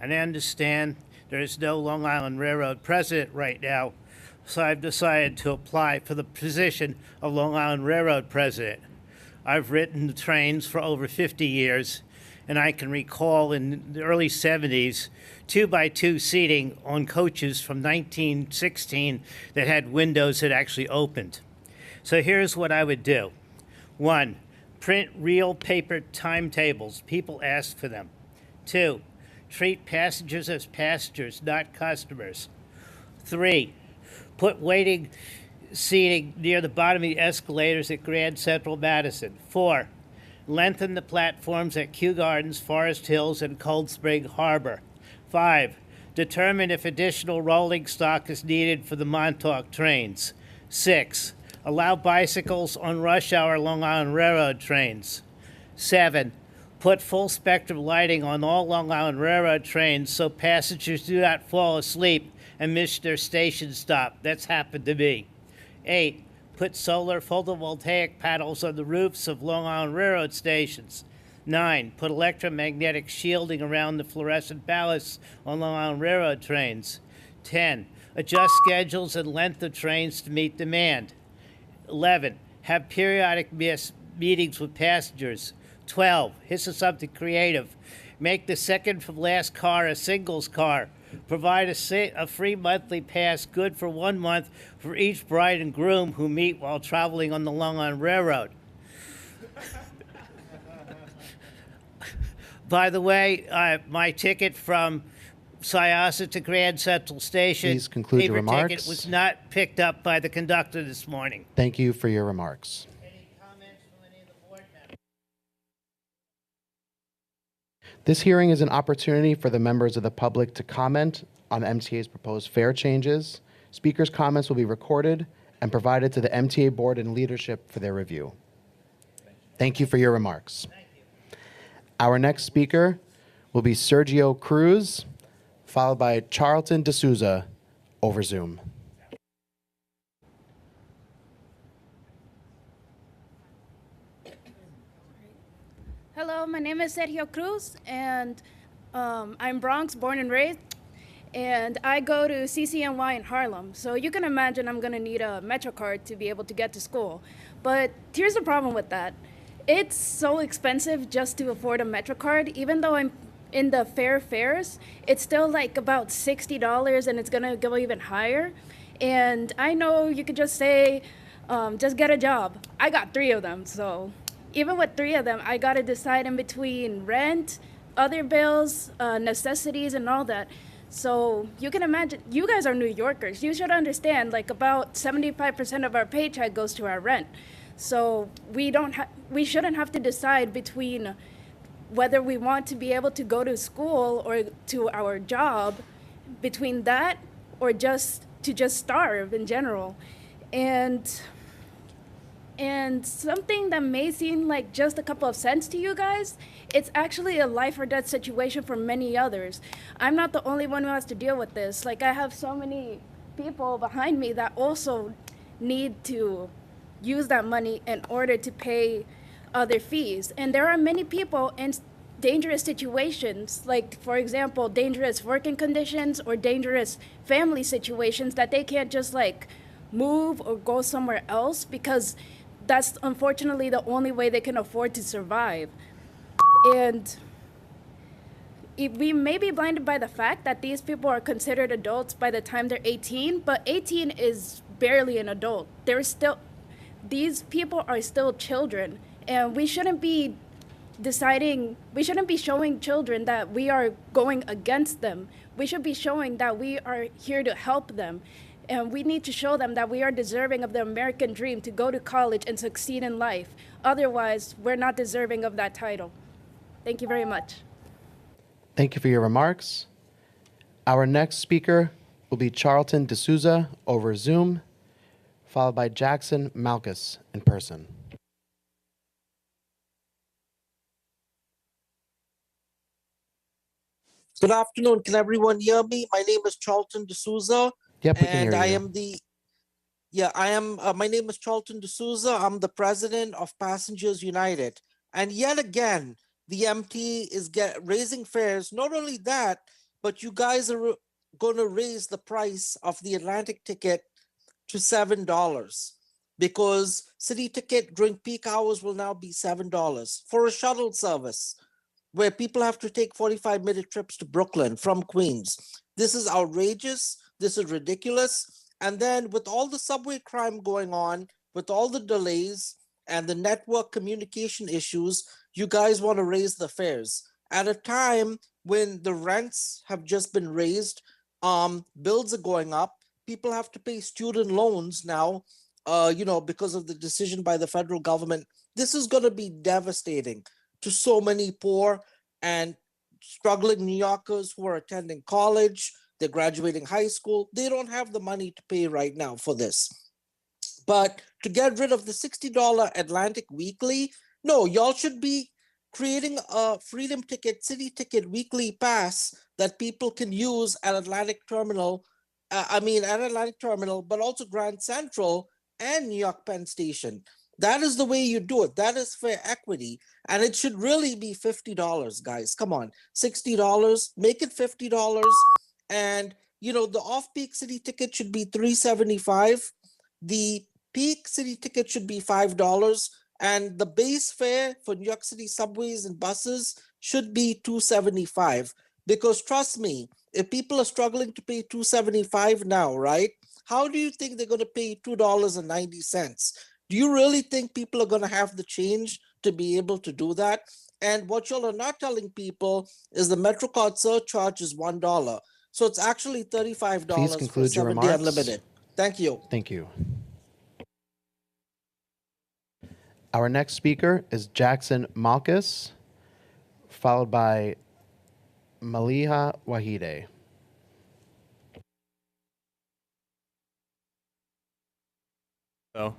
and I understand there is no Long Island Railroad president right now, so I've decided to apply for the position of Long Island Railroad president. I've ridden the trains for over 50 years, and I can recall in the early 70s, 2x2 seating on coaches from 1916 that had windows that actually opened. So here's what I would do. 1, print real paper timetables. People ask for them. 2, treat passengers as passengers, not customers. 3, put waiting seating near the bottom of the escalators at Grand Central Madison. 4, lengthen the platforms at Kew Gardens, Forest Hills, and Cold Spring Harbor. 5, determine if additional rolling stock is needed for the Montauk trains. 6, allow bicycles on rush hour Long Island Railroad trains. 7, put full spectrum lighting on all Long Island Railroad trains so passengers do not fall asleep and miss their station stop. That's happened to me. 8, put solar photovoltaic panels on the roofs of Long Island Railroad stations. 9, put electromagnetic shielding around the fluorescent ballasts on Long Island Railroad trains. 10, adjust schedules and length of trains to meet demand. 11, have periodic meetings with passengers. 12, this is something creative. Make the second from last car a singles car. Provide a free monthly pass good for 1 month for each bride and groom who meet while traveling on the Long Island Railroad. By the way, my ticket from Syosset to Grand Central Station, Please conclude your paper ticket, remarks. was not picked up by the conductor this morning. Thank you for your remarks. Any comments from any of the board members? This hearing is an opportunity for the members of the public to comment on MTA's proposed fare changes. Speakers' comments will be recorded and provided to the MTA board and leadership for their review. Thank you for your remarks. Our next speaker will be Sergio Cruz, followed by Charlton DeSouza over Zoom. Hello, my name is Sergio Cruz, and I'm Bronx, born and raised, and I go to CCNY in Harlem. So you can imagine I'm gonna need a Metro card to be able to get to school. But here's the problem with that. It's so expensive just to afford a Metro card. Even though I'm in the fares, it's still like about $60, and it's gonna go even higher. And I know you could just say, just get a job. I got 3 of them, so even with 3 of them, I gotta decide in between rent, other bills, necessities, and all that. So you can imagine, you guys are New Yorkers. You should understand, like about 75% of our paycheck goes to our rent. So we shouldn't have to decide between whether we want to be able to go to school or to our job, between that or just starve in general. And something that may seem like just a couple of cents to you guys, it's actually a life or death situation for many others. I'm not the only one who has to deal with this. Like, I have so many people behind me that also need to use that money in order to pay other fees. And there are many people in dangerous situations, like, for example, dangerous working conditions or dangerous family situations that they can't just like move or go somewhere else because that's unfortunately the only way they can afford to survive. And we may be blinded by the fact that these people are considered adults by the time they're 18, but 18 is barely an adult. These people are still children, and we shouldn't be showing children that we are going against them. We should be showing that we are here to help them. And we need to show them that we are deserving of the American dream to go to college and succeed in life. Otherwise, we're not deserving of that title. Thank you very much. Thank you for your remarks. Our next speaker will be Charlton DeSouza over Zoom, followed by Jackson Malkus in person. Good afternoon. Can everyone hear me? My name is Charlton DeSouza. Yep, we can hear and I you. am my name is Charlton DeSouza. I'm the president of Passengers United. And yet again, the MTA is raising fares. Not only that, but you guys are going to raise the price of the Atlantic ticket to $7 because city ticket during peak hours will now be $7 for a shuttle service where people have to take 45-minute trips to Brooklyn from Queens. This is outrageous. This is ridiculous. And then with all the subway crime going on, with all the delays and the network communication issues, you guys want to raise the fares at a time when the rents have just been raised, bills are going up, people have to pay student loans now, because of the decision by the federal government. This is going to be devastating to so many poor and struggling New Yorkers who are attending college, they're graduating high school. They don't have the money to pay right now for this. But to get rid of the $60 Atlantic Weekly, no, y'all should be creating a Freedom Ticket, City Ticket weekly pass that people can use at Atlantic Terminal, but also Grand Central and New York Penn Station. That is the way you do it. That is fair equity. And it should really be $50, guys. Come on, $60, make it $50. And, the off-peak city ticket should be $3.75. The peak city ticket should be $5. And the base fare for New York City subways and buses should be $2.75. Because trust me, if people are struggling to pay $2.75 now, right? How do you think they're going to pay $2.90? Do you really think people are going to have the change to be able to do that? And what y'all are not telling people is the MetroCard surcharge is $1. So it's actually $35 Please for conclude your 7-day remarks. unlimited. Thank you. Thank you. Our next speaker is Jackson Malkus, followed by Malikah Wahid. So,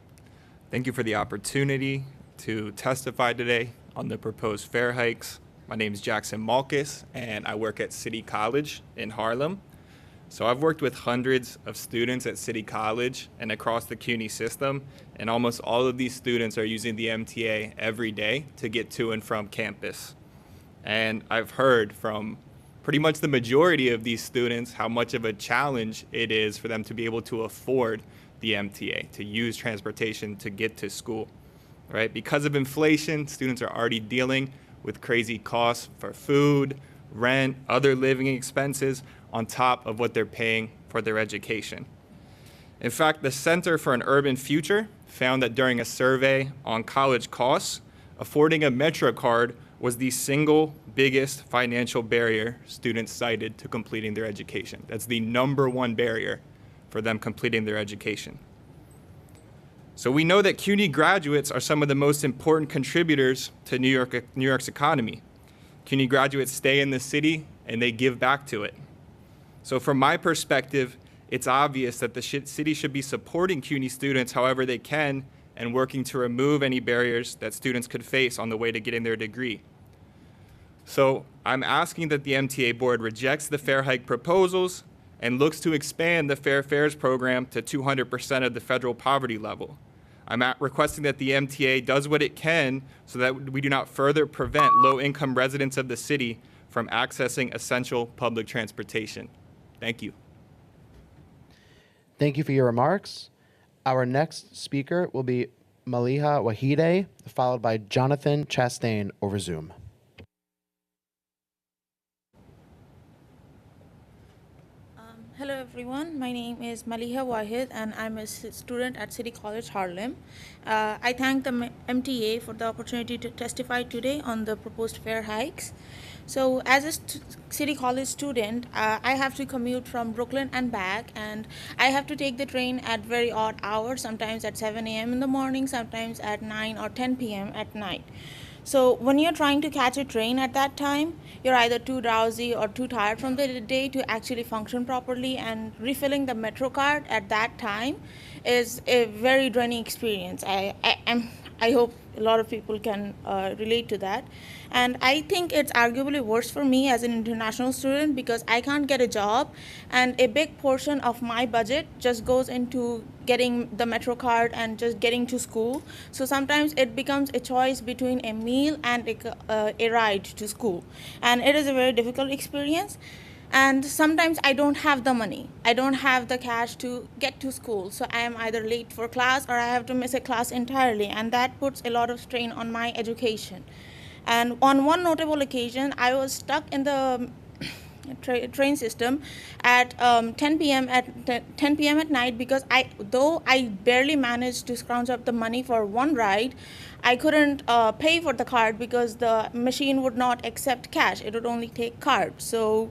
thank you for the opportunity to testify today on the proposed fare hikes. My name is Jackson Malkus, and I work at City College in Harlem. So I've worked with hundreds of students at City College and across the CUNY system, and almost all of these students are using the MTA every day to get to and from campus. And I've heard from pretty much the majority of these students how much of a challenge it is for them to be able to afford the MTA, to use transportation to get to school, right? Because of inflation, students are already dealing with crazy costs for food, rent, other living expenses on top of what they're paying for their education. In fact, the Center for an Urban Future found that during a survey on college costs, affording a MetroCard was the single biggest financial barrier students cited to completing their education. That's the #1 barrier for them completing their education. So we know that CUNY graduates are some of the most important contributors to New York's economy. CUNY graduates stay in the city and they give back to it. So from my perspective, it's obvious that the city should be supporting CUNY students however they can and working to remove any barriers that students could face on the way to getting their degree. So I'm asking that the MTA board rejects the fare hike proposals and looks to expand the Fair Fares program to 200% of the federal poverty level. I'm requesting that the MTA does what it can so that we do not further prevent low-income residents of the city from accessing essential public transportation. Thank you. Thank you for your remarks. Our next speaker will be Malikah Wahid, followed by Jonathan Chastain over Zoom. Hello everyone, my name is Malikah Wahid and I'm a student at City College Harlem. I thank the MTA for the opportunity to testify today on the proposed fare hikes. So as a City College student, I have to commute from Brooklyn and back, and I have to take the train at very odd hours, sometimes at 7 a.m. in the morning, sometimes at 9 or 10 p.m. at night. So when you're trying to catch a train at that time, you're either too drowsy or too tired from the day to actually function properly, and refilling the MetroCard at that time is a very draining experience. I hope a lot of people can relate to that. And I think it's arguably worse for me as an international student because I can't get a job, and a big portion of my budget just goes into getting the MetroCard and just getting to school. So sometimes it becomes a choice between a meal and a ride to school. And it is a very difficult experience. And sometimes I don't have the money. I don't have the cash to get to school. So I am either late for class or I have to miss a class entirely. And that puts a lot of strain on my education. And on one notable occasion, I was stuck in the train system at 10 p.m. at night because though I barely managed to scrounge up the money for one ride, I couldn't pay for the card because the machine would not accept cash. It would only take card. So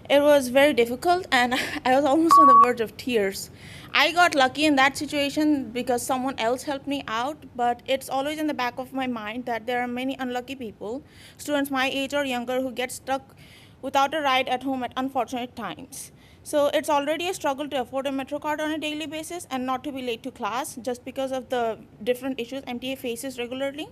It was very difficult, and I was almost on the verge of tears. I got lucky in that situation because someone else helped me out, but it's always in the back of my mind that there are many unlucky people, students my age or younger, who get stuck without a ride at home at unfortunate times. So it's already a struggle to afford a Metro card on a daily basis and not to be late to class just because of the different issues MTA faces regularly.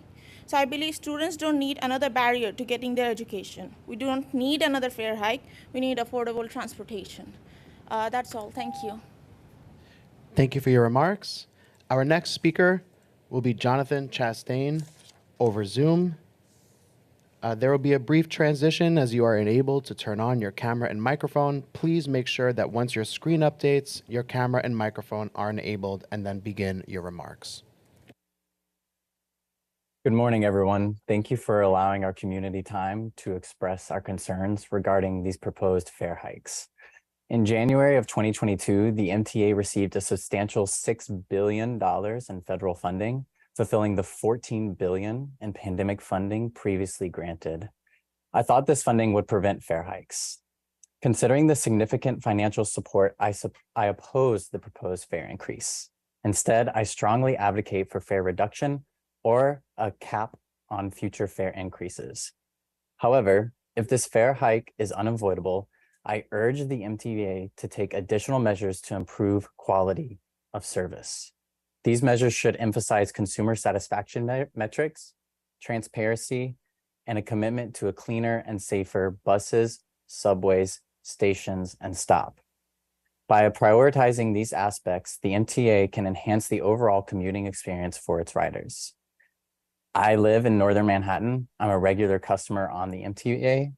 So I believe students don't need another barrier to getting their education. We don't need another fare hike. We need affordable transportation. That's all. Thank you. Thank you for your remarks. Our next speaker will be Jonathan Chastain over Zoom. There will be a brief transition as you are enabled to turn on your camera and microphone. Please make sure that once your screen updates, your camera and microphone are enabled, and then begin your remarks. Good morning, everyone. Thank you for allowing our community time to express our concerns regarding these proposed fare hikes. In January of 2022, the MTA received a substantial $6 billion in federal funding, fulfilling the $14 billion in pandemic funding previously granted. I thought this funding would prevent fare hikes. Considering the significant financial support, I oppose the proposed fare increase. Instead, I strongly advocate for fare reduction or a cap on future fare increases. However, if this fare hike is unavoidable, I urge the MTA to take additional measures to improve quality of service. These measures should emphasize consumer satisfaction metrics, transparency, and a commitment to a cleaner and safer buses, subways, stations, and stop. By prioritizing these aspects, the MTA can enhance the overall commuting experience for its riders. I live in Northern Manhattan. I'm a regular customer on the MTA,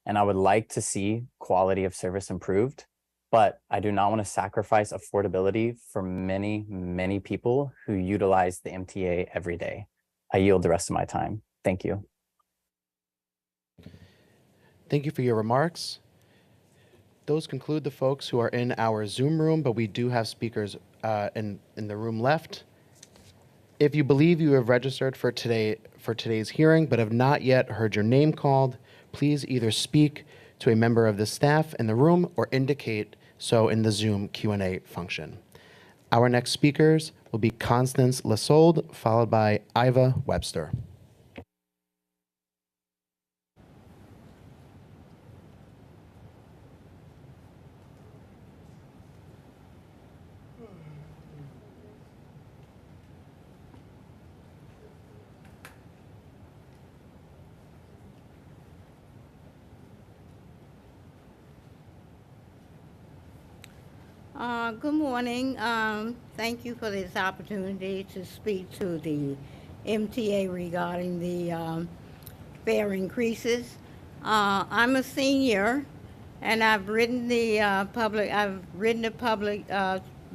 and I would like to see quality of service improved, but I do not want to sacrifice affordability for many, many people who utilize the MTA every day. I yield the rest of my time. Thank you. Thank you for your remarks. Those conclude the folks who are in our Zoom room, but we do have speakers in the room left. If you believe you have registered for today's hearing but have not yet heard your name called, please either speak to a member of the staff in the room or indicate so in the Zoom Q&A function. Our next speakers will be Constance Lesold, followed by Iva Webster. Good morning. Thank you for this opportunity to speak to the MTA regarding the fare increases. I'm a senior, and I've ridden the public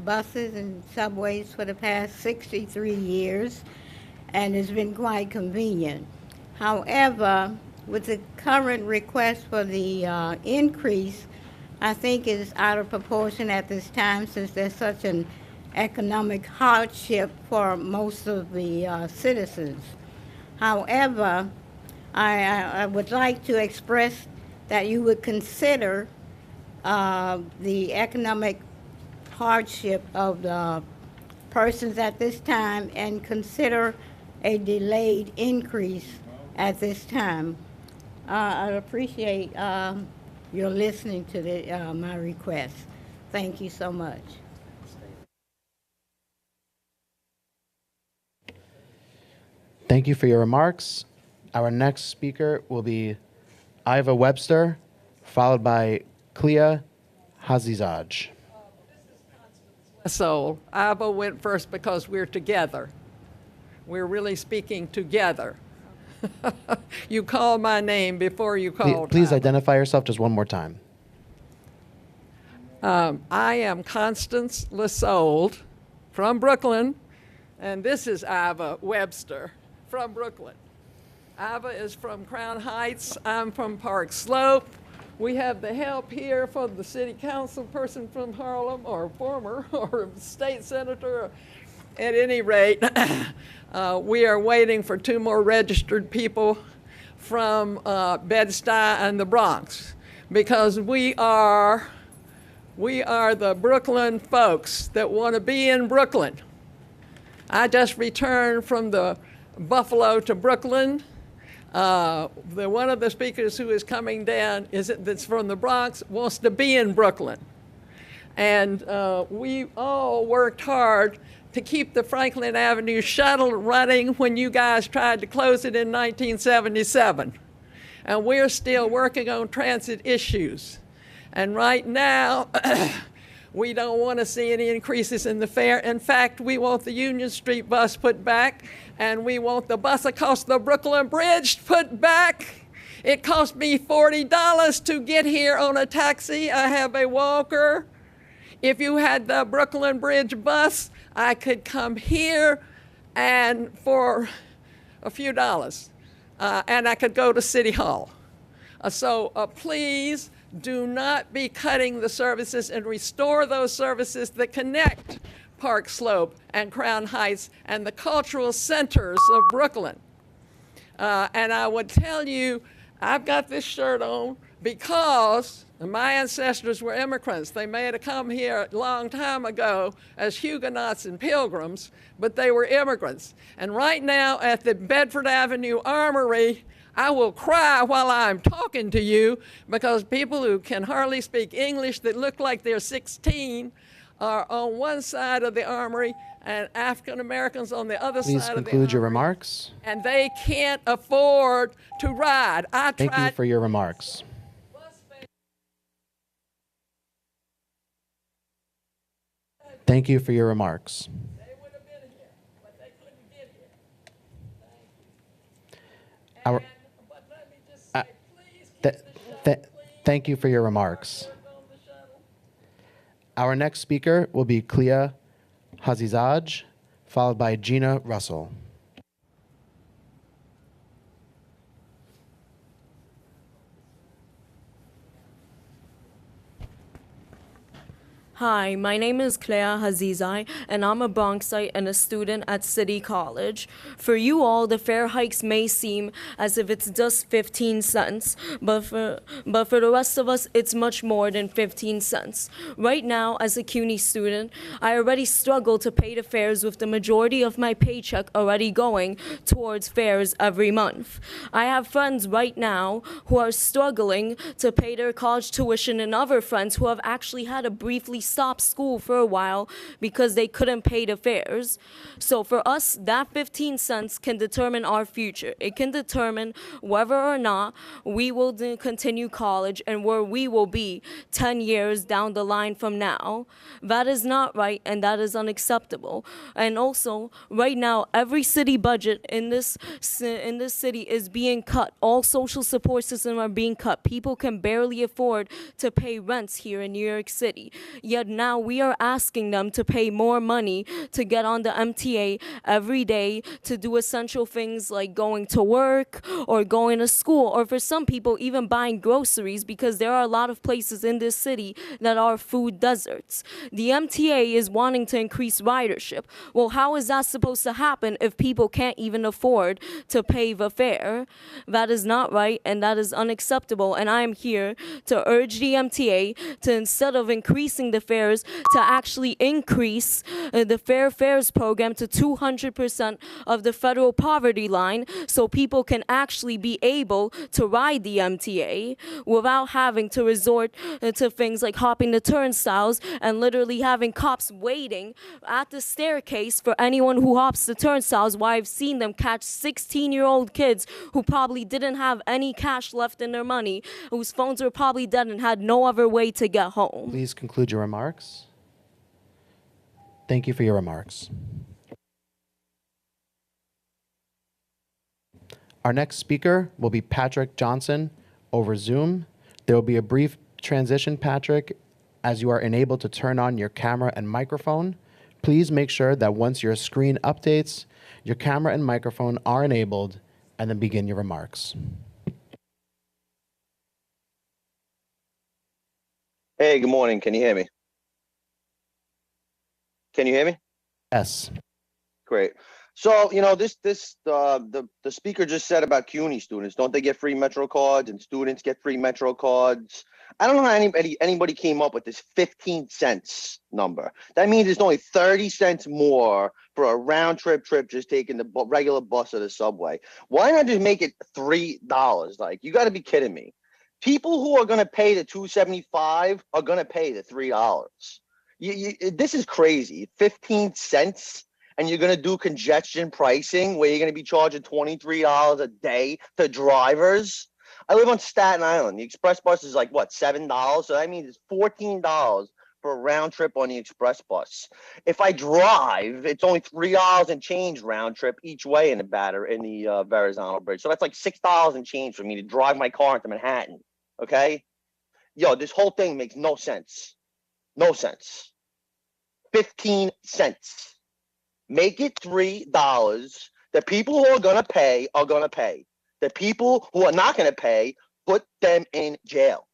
buses and subways for the past 63 years, and it's been quite convenient. However, with the current request for the increase, I think is out of proportion at this time since there's such an economic hardship for most of the citizens. However, I would like to express that you would consider the economic hardship of the persons at this time and consider a delayed increase at this time. I'd appreciate your listening to my request. Thank you so much. Thank you for your remarks. Our next speaker will be Iva Webster, followed by Clea Hazizaj. So Iva went first because we're together. We're really speaking together. You called my name before you called. Please identify yourself just one more time. I am Constance Lesold from Brooklyn, and this is Iva Webster from Brooklyn. Iva is from Crown Heights. I'm from Park Slope. We have the help here from the city council person from Harlem, or former, or state senator. At any rate, we are waiting for 2 more registered people from Bed-Stuy and the Bronx. because we are the Brooklyn folks that want to be in Brooklyn. I just returned from the Buffalo to Brooklyn. One of the speakers who is coming down that's from the Bronx wants to be in Brooklyn. And we all worked hard to keep the Franklin Avenue shuttle running when you guys tried to close it in 1977. And we're still working on transit issues. And right now, we don't want to see any increases in the fare. In fact, we want the Union Street bus put back, and we want the bus across the Brooklyn Bridge put back. It cost me $40 to get here on a taxi. I have a walker. If you had the Brooklyn Bridge bus, I could come here and for a few dollars, and I could go to City Hall. So please do not be cutting the services, and restore those services that connect Park Slope and Crown Heights and the cultural centers of Brooklyn. And I would tell you, I've got this shirt on because my ancestors were immigrants. They may have come here a long time ago as Huguenots and pilgrims, but they were immigrants. And right now at the Bedford Avenue Armory, I will cry while I'm talking to you because people who can hardly speak English that look like they're 16 are on one side of the Armory and African Americans on the other Please side of the Armory. Please conclude your remarks. And they can't afford to ride. Thank you for your remarks. Thank you for your remarks. Thank you for your remarks. Our next speaker will be Clea Hazizaj, followed by Gina Russell. Hi, my name is Clea Hazizai, and I'm a Bronxite and a student at City College. For you all, the fare hikes may seem as if it's just 15 cents, but for the rest of us, it's much more than 15 cents. Right now, as a CUNY student, I already struggle to pay the fares with the majority of my paycheck already going towards fares every month. I have friends right now who are struggling to pay their college tuition, and other friends who have actually had to briefly stop school for a while because they couldn't pay the fares. So for us, that 15 cents can determine our future. It can determine whether or not we will continue college and where we will be 10 years down the line from now. That is not right, and that is unacceptable. And also, right now, every city budget in this city is being cut. All social support systems are being cut. People can barely afford to pay rents here in New York City. Yet now we are asking them to pay more money to get on the MTA every day to do essential things like going to work or going to school, or for some people even buying groceries, because there are a lot of places in this city that are food deserts. The MTA is wanting to increase ridership. Well, how is that supposed to happen if people can't even afford to pay the fare? That is not right, and that is unacceptable, and I am here to urge the MTA to, instead of increasing the fares, to actually increase the Fair Fares program to 200% of the federal poverty line, so people can actually be able to ride the MTA without having to resort to things like hopping the turnstiles and literally having cops waiting at the staircase for anyone who hops the turnstiles, while I've seen them catch 16-year-old kids who probably didn't have any cash left in their money, whose phones were probably dead and had no other way to get home. Please conclude your remarks. Thank you for your remarks. Our next speaker will be Patrick Johnson over Zoom. There will be a brief transition, Patrick, as you are enabled to turn on your camera and microphone. Please make sure that once your screen updates, your camera and microphone are enabled, and then begin your remarks. Hey, good morning. Can you hear me? Can you hear me? Yes. Great. So, the speaker just said about CUNY students. Don't they get free Metro cards and students get free Metro cards? I don't know how anybody came up with this 15 cents number. That means it's only 30 cents more for a round trip just taking the regular bus or the subway. Why not just make it $3? Like, you got to be kidding me. People who are going to pay the $2.75 are going to pay the $3. This is crazy. 15 cents. And you're going to do congestion pricing where you're going to be charging $23 a day to drivers. I live on Staten Island. The express bus is like, what, $7? So that means it's $14 for a round trip on the express bus. If I drive, it's only $3 and change round trip each way in the Verrazano Bridge. So that's like $6 and change for me to drive my car into Manhattan. Okay? Yo, this whole thing makes no sense. No sense. 15 cents. Make it $3. The people who are going to pay are going to pay. The people who are not going to pay, put them in jail.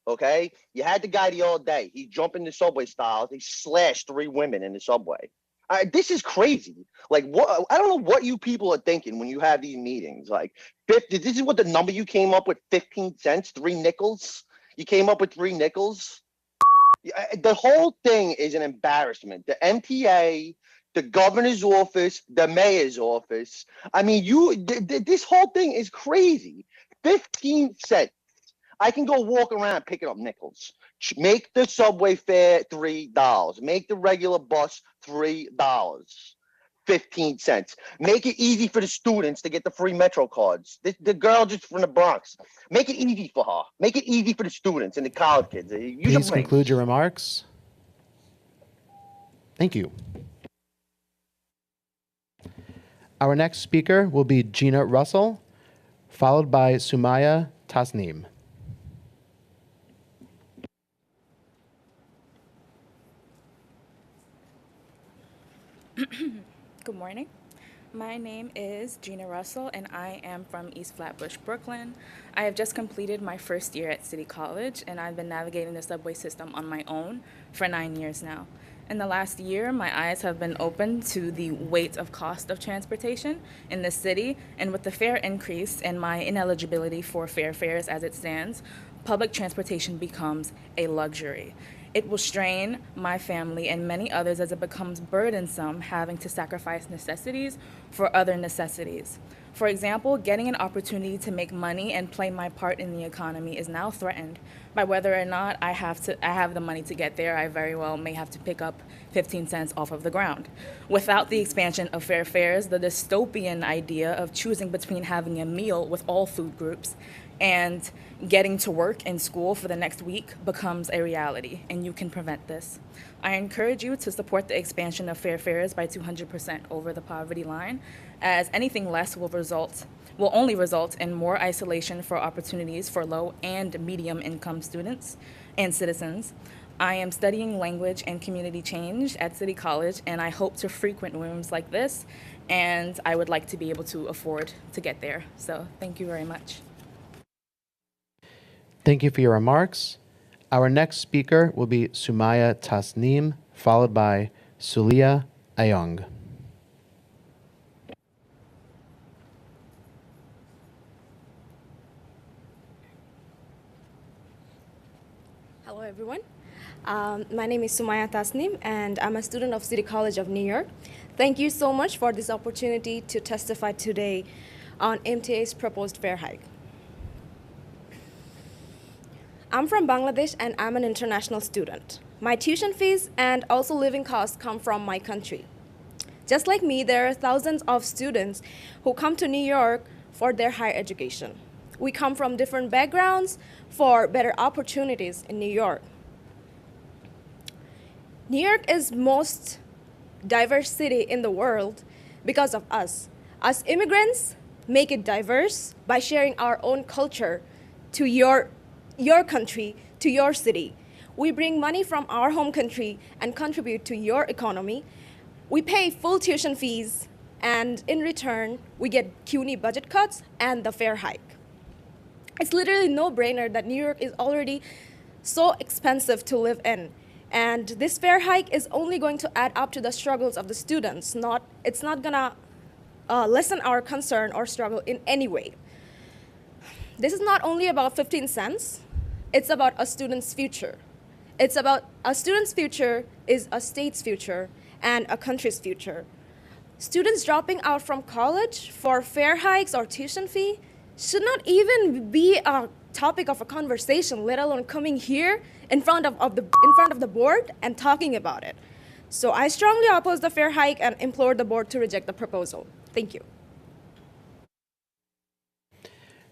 Okay? You had the guy the other day. He jumped in the subway styles. He slashed 3 women in the subway. This is crazy. Like, what? I don't know what you people are thinking when you have these meetings. Like, this is what the number you came up with, 15 cents, 3 nickels? You came up with 3 nickels? The whole thing is an embarrassment. The MTA, the governor's office, the mayor's office. I mean, this whole thing is crazy. 15 cents. I can go walk around picking up nickels. Make the subway fare $3. Make the regular bus $3. 15 cents. Make it easy for the students to get the free Metro cards. The girl just from the Bronx. Make it easy for her. Make it easy for the students and the college kids. Please conclude your remarks. Thank you. Our next speaker will be Gina Russell, followed by Sumaya Tasneem. Good morning. My name is Gina Russell, and I am from East Flatbush, Brooklyn. I have just completed my first year at City College, and I've been navigating the subway system on my own for 9 years now. In the last year, my eyes have been opened to the weight of cost of transportation in the city, and with the fare increase and my ineligibility for fair fares as it stands, public transportation becomes a luxury. It will strain my family and many others as it becomes burdensome having to sacrifice necessities for other necessities. For example, getting an opportunity to make money and play my part in the economy is now threatened by whether or not I have the money to get there. I very well may have to pick up 15 cents off of the ground. Without the expansion of fair fares, the dystopian idea of choosing between having a meal with all food groups and getting to work and school for the next week becomes a reality, and you can prevent this. I encourage you to support the expansion of fair fares by 200% over the poverty line, as anything less will only result in more isolation for opportunities for low and medium income students and citizens. I am studying language and community change at City College, and I hope to frequent rooms like this, and I would like to be able to afford to get there. So thank you very much. Thank you for your remarks. Our next speaker will be Sumaya Tasneem, followed by Sulia Ayong. Hello, everyone. My name is Sumaya Tasneem, and I'm a student of City College of New York. Thank you so much for this opportunity to testify today on MTA's proposed fare hike. I'm from Bangladesh, and I'm an international student. My tuition fees and also living costs come from my country. Just like me, there are thousands of students who come to New York for their higher education. We come from different backgrounds for better opportunities in New York. New York is most diverse city in the world because of us. Us immigrants make it diverse by sharing our own culture to your country, to your city. We bring money from our home country and contribute to your economy. We pay full tuition fees, and in return, we get CUNY budget cuts and the fare hike. It's literally no-brainer that New York is already so expensive to live in. And this fare hike is only going to add up to the struggles of the students. It's not gonna lessen our concern or struggle in any way. This is not only about 15 cents, it's about a student's future. It's about a student's future is a state's future and a country's future. Students dropping out from college for fare hikes or tuition fee should not even be a topic of a conversation, let alone coming here in front of the board and talking about it. So I strongly oppose the fare hike and implore the board to reject the proposal. Thank you.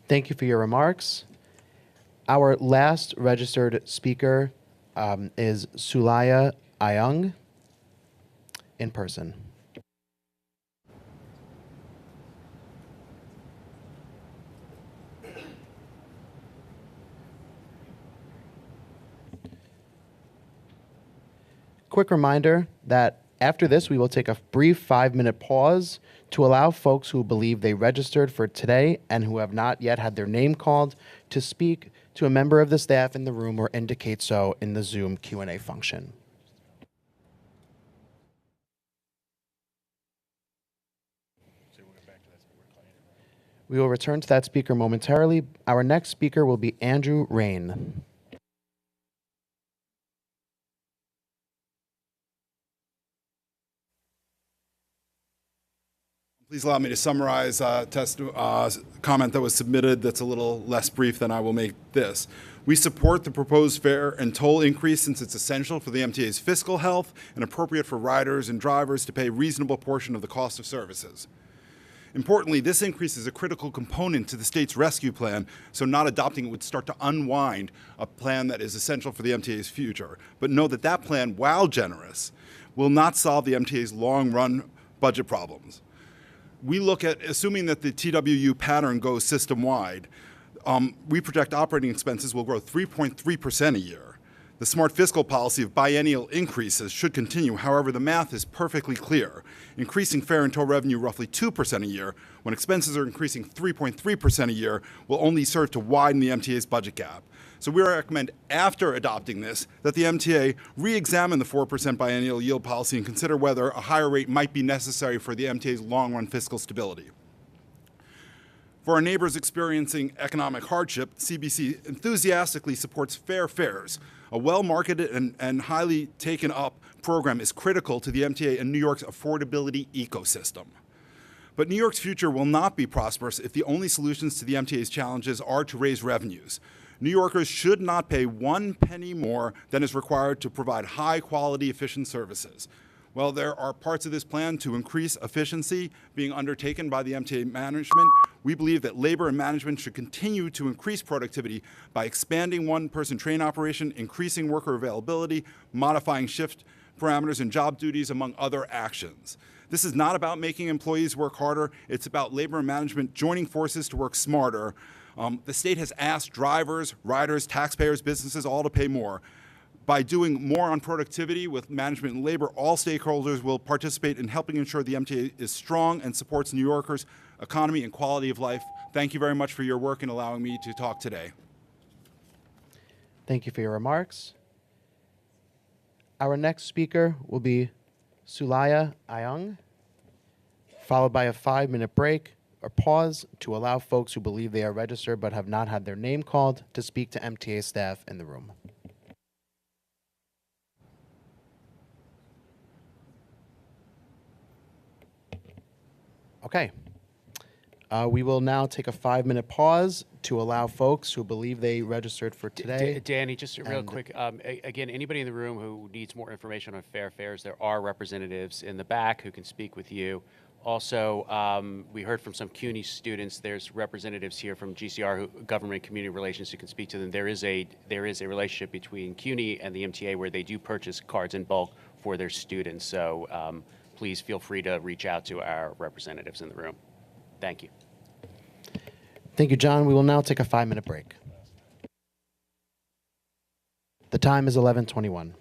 Thank you for your remarks. Our last registered speaker is Sulaya Ayung in person. Quick reminder that after this, we will take a brief 5-minute pause to allow folks who believe they registered for today and who have not yet had their name called to speak to a member of the staff in the room or indicate so in the Zoom Q&A function. We will return to that speaker momentarily. Our next speaker will be Andrew Rain. Please allow me to summarize a comment that was submitted that's a little less brief than I will make this. We support the proposed fare and toll increase since it's essential for the MTA's fiscal health and appropriate for riders and drivers to pay a reasonable portion of the cost of services. Importantly, this increase is a critical component to the state's rescue plan, so not adopting it would start to unwind a plan that is essential for the MTA's future. But know that that plan, while generous, will not solve the MTA's long-run budget problems. We look at, assuming that the TWU pattern goes system-wide, we project operating expenses will grow 3.3% a year. The smart fiscal policy of biennial increases should continue. However, the math is perfectly clear. Increasing fare and toll revenue roughly 2% a year, when expenses are increasing 3.3% a year, will only serve to widen the MTA's budget gap. So we recommend, after adopting this, that the MTA re-examine the 4% biennial yield policy and consider whether a higher rate might be necessary for the MTA's long-run fiscal stability. For our neighbors experiencing economic hardship, CBC enthusiastically supports fair fares. A well-marketed and highly taken-up program is critical to the MTA and New York's affordability ecosystem. But New York's future will not be prosperous if the only solutions to the MTA's challenges are to raise revenues. New Yorkers should not pay 1 penny more than is required to provide high-quality, efficient services. While there are parts of this plan to increase efficiency being undertaken by the MTA management, we believe that labor and management should continue to increase productivity by expanding one-person train operation, increasing worker availability, modifying shift parameters and job duties, among other actions. This is not about making employees work harder. It's about labor and management joining forces to work smarter. The state has asked drivers, riders, taxpayers, businesses all to pay more. By doing more on productivity with management and labor, all stakeholders will participate in helping ensure the MTA is strong and supports New Yorkers' economy and quality of life. Thank you very much for your work in allowing me to talk today. Thank you for your remarks. Our next speaker will be Sulaya Ayung, followed by a 5-minute break or pause to allow folks who believe they are registered but have not had their name called to speak to MTA staff in the room. Okay. We will now take a 5-minute pause to allow folks who believe they registered for today. Danny, just real quick. Again, anybody in the room who needs more information on fair fares, there are representatives in the back who can speak with you. Also, we heard from some CUNY students. There's representatives here from GCR, Government Community Relations, who can speak to them. There is a relationship between CUNY and the MTA where they do purchase cards in bulk for their students. So please feel free to reach out to our representatives in the room. Thank you. Thank you, John. We will now take a 5-minute break. The time is 11:21.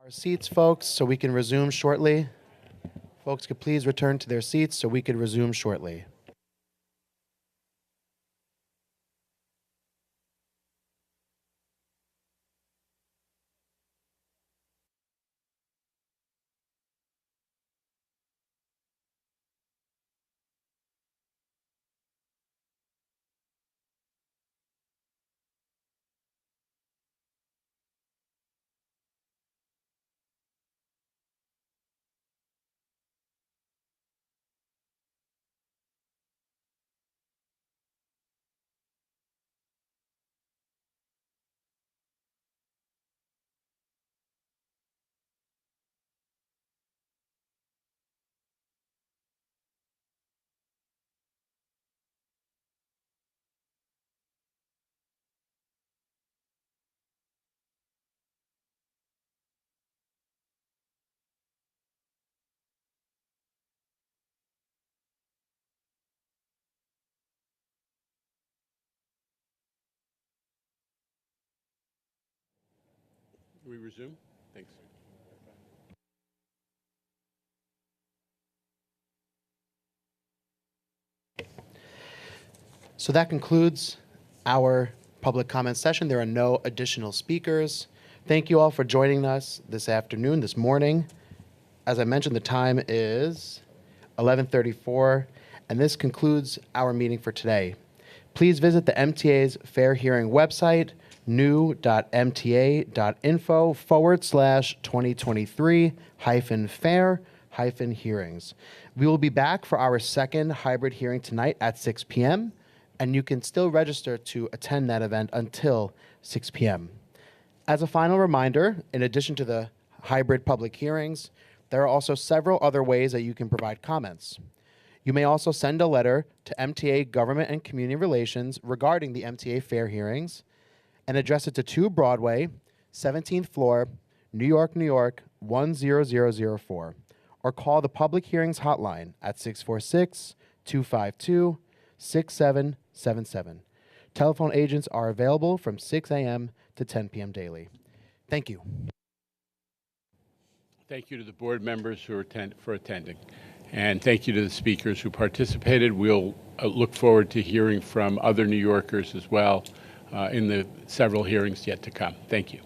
Our seats, folks, so we can resume shortly. Folks, could please return to their seats so we could resume shortly. We resume? Thanks. So that concludes our public comment session. There are no additional speakers. Thank you all for joining us this afternoon, this morning. As I mentioned, the time is 11:34, and this concludes our meeting for today. Please visit the MTA's Fair Hearing website, new.mta.info/2023-fair-hearings. We will be back for our second hybrid hearing tonight at 6 p.m., and you can still register to attend that event until 6 p.m. As a final reminder, in addition to the hybrid public hearings, there are also several other ways that you can provide comments. You may also send a letter to MTA Government and Community Relations regarding the MTA Fair Hearings and address it to 2 Broadway, 17th floor, New York, 10004, or call the Public Hearings Hotline at 646-252-6777. Telephone agents are available from 6 a.m. to 10 p.m. daily. Thank you. Thank you to the board members for attending. And thank you to the speakers who participated. We'll look forward to hearing from other New Yorkers as well in the several hearings yet to come. Thank you.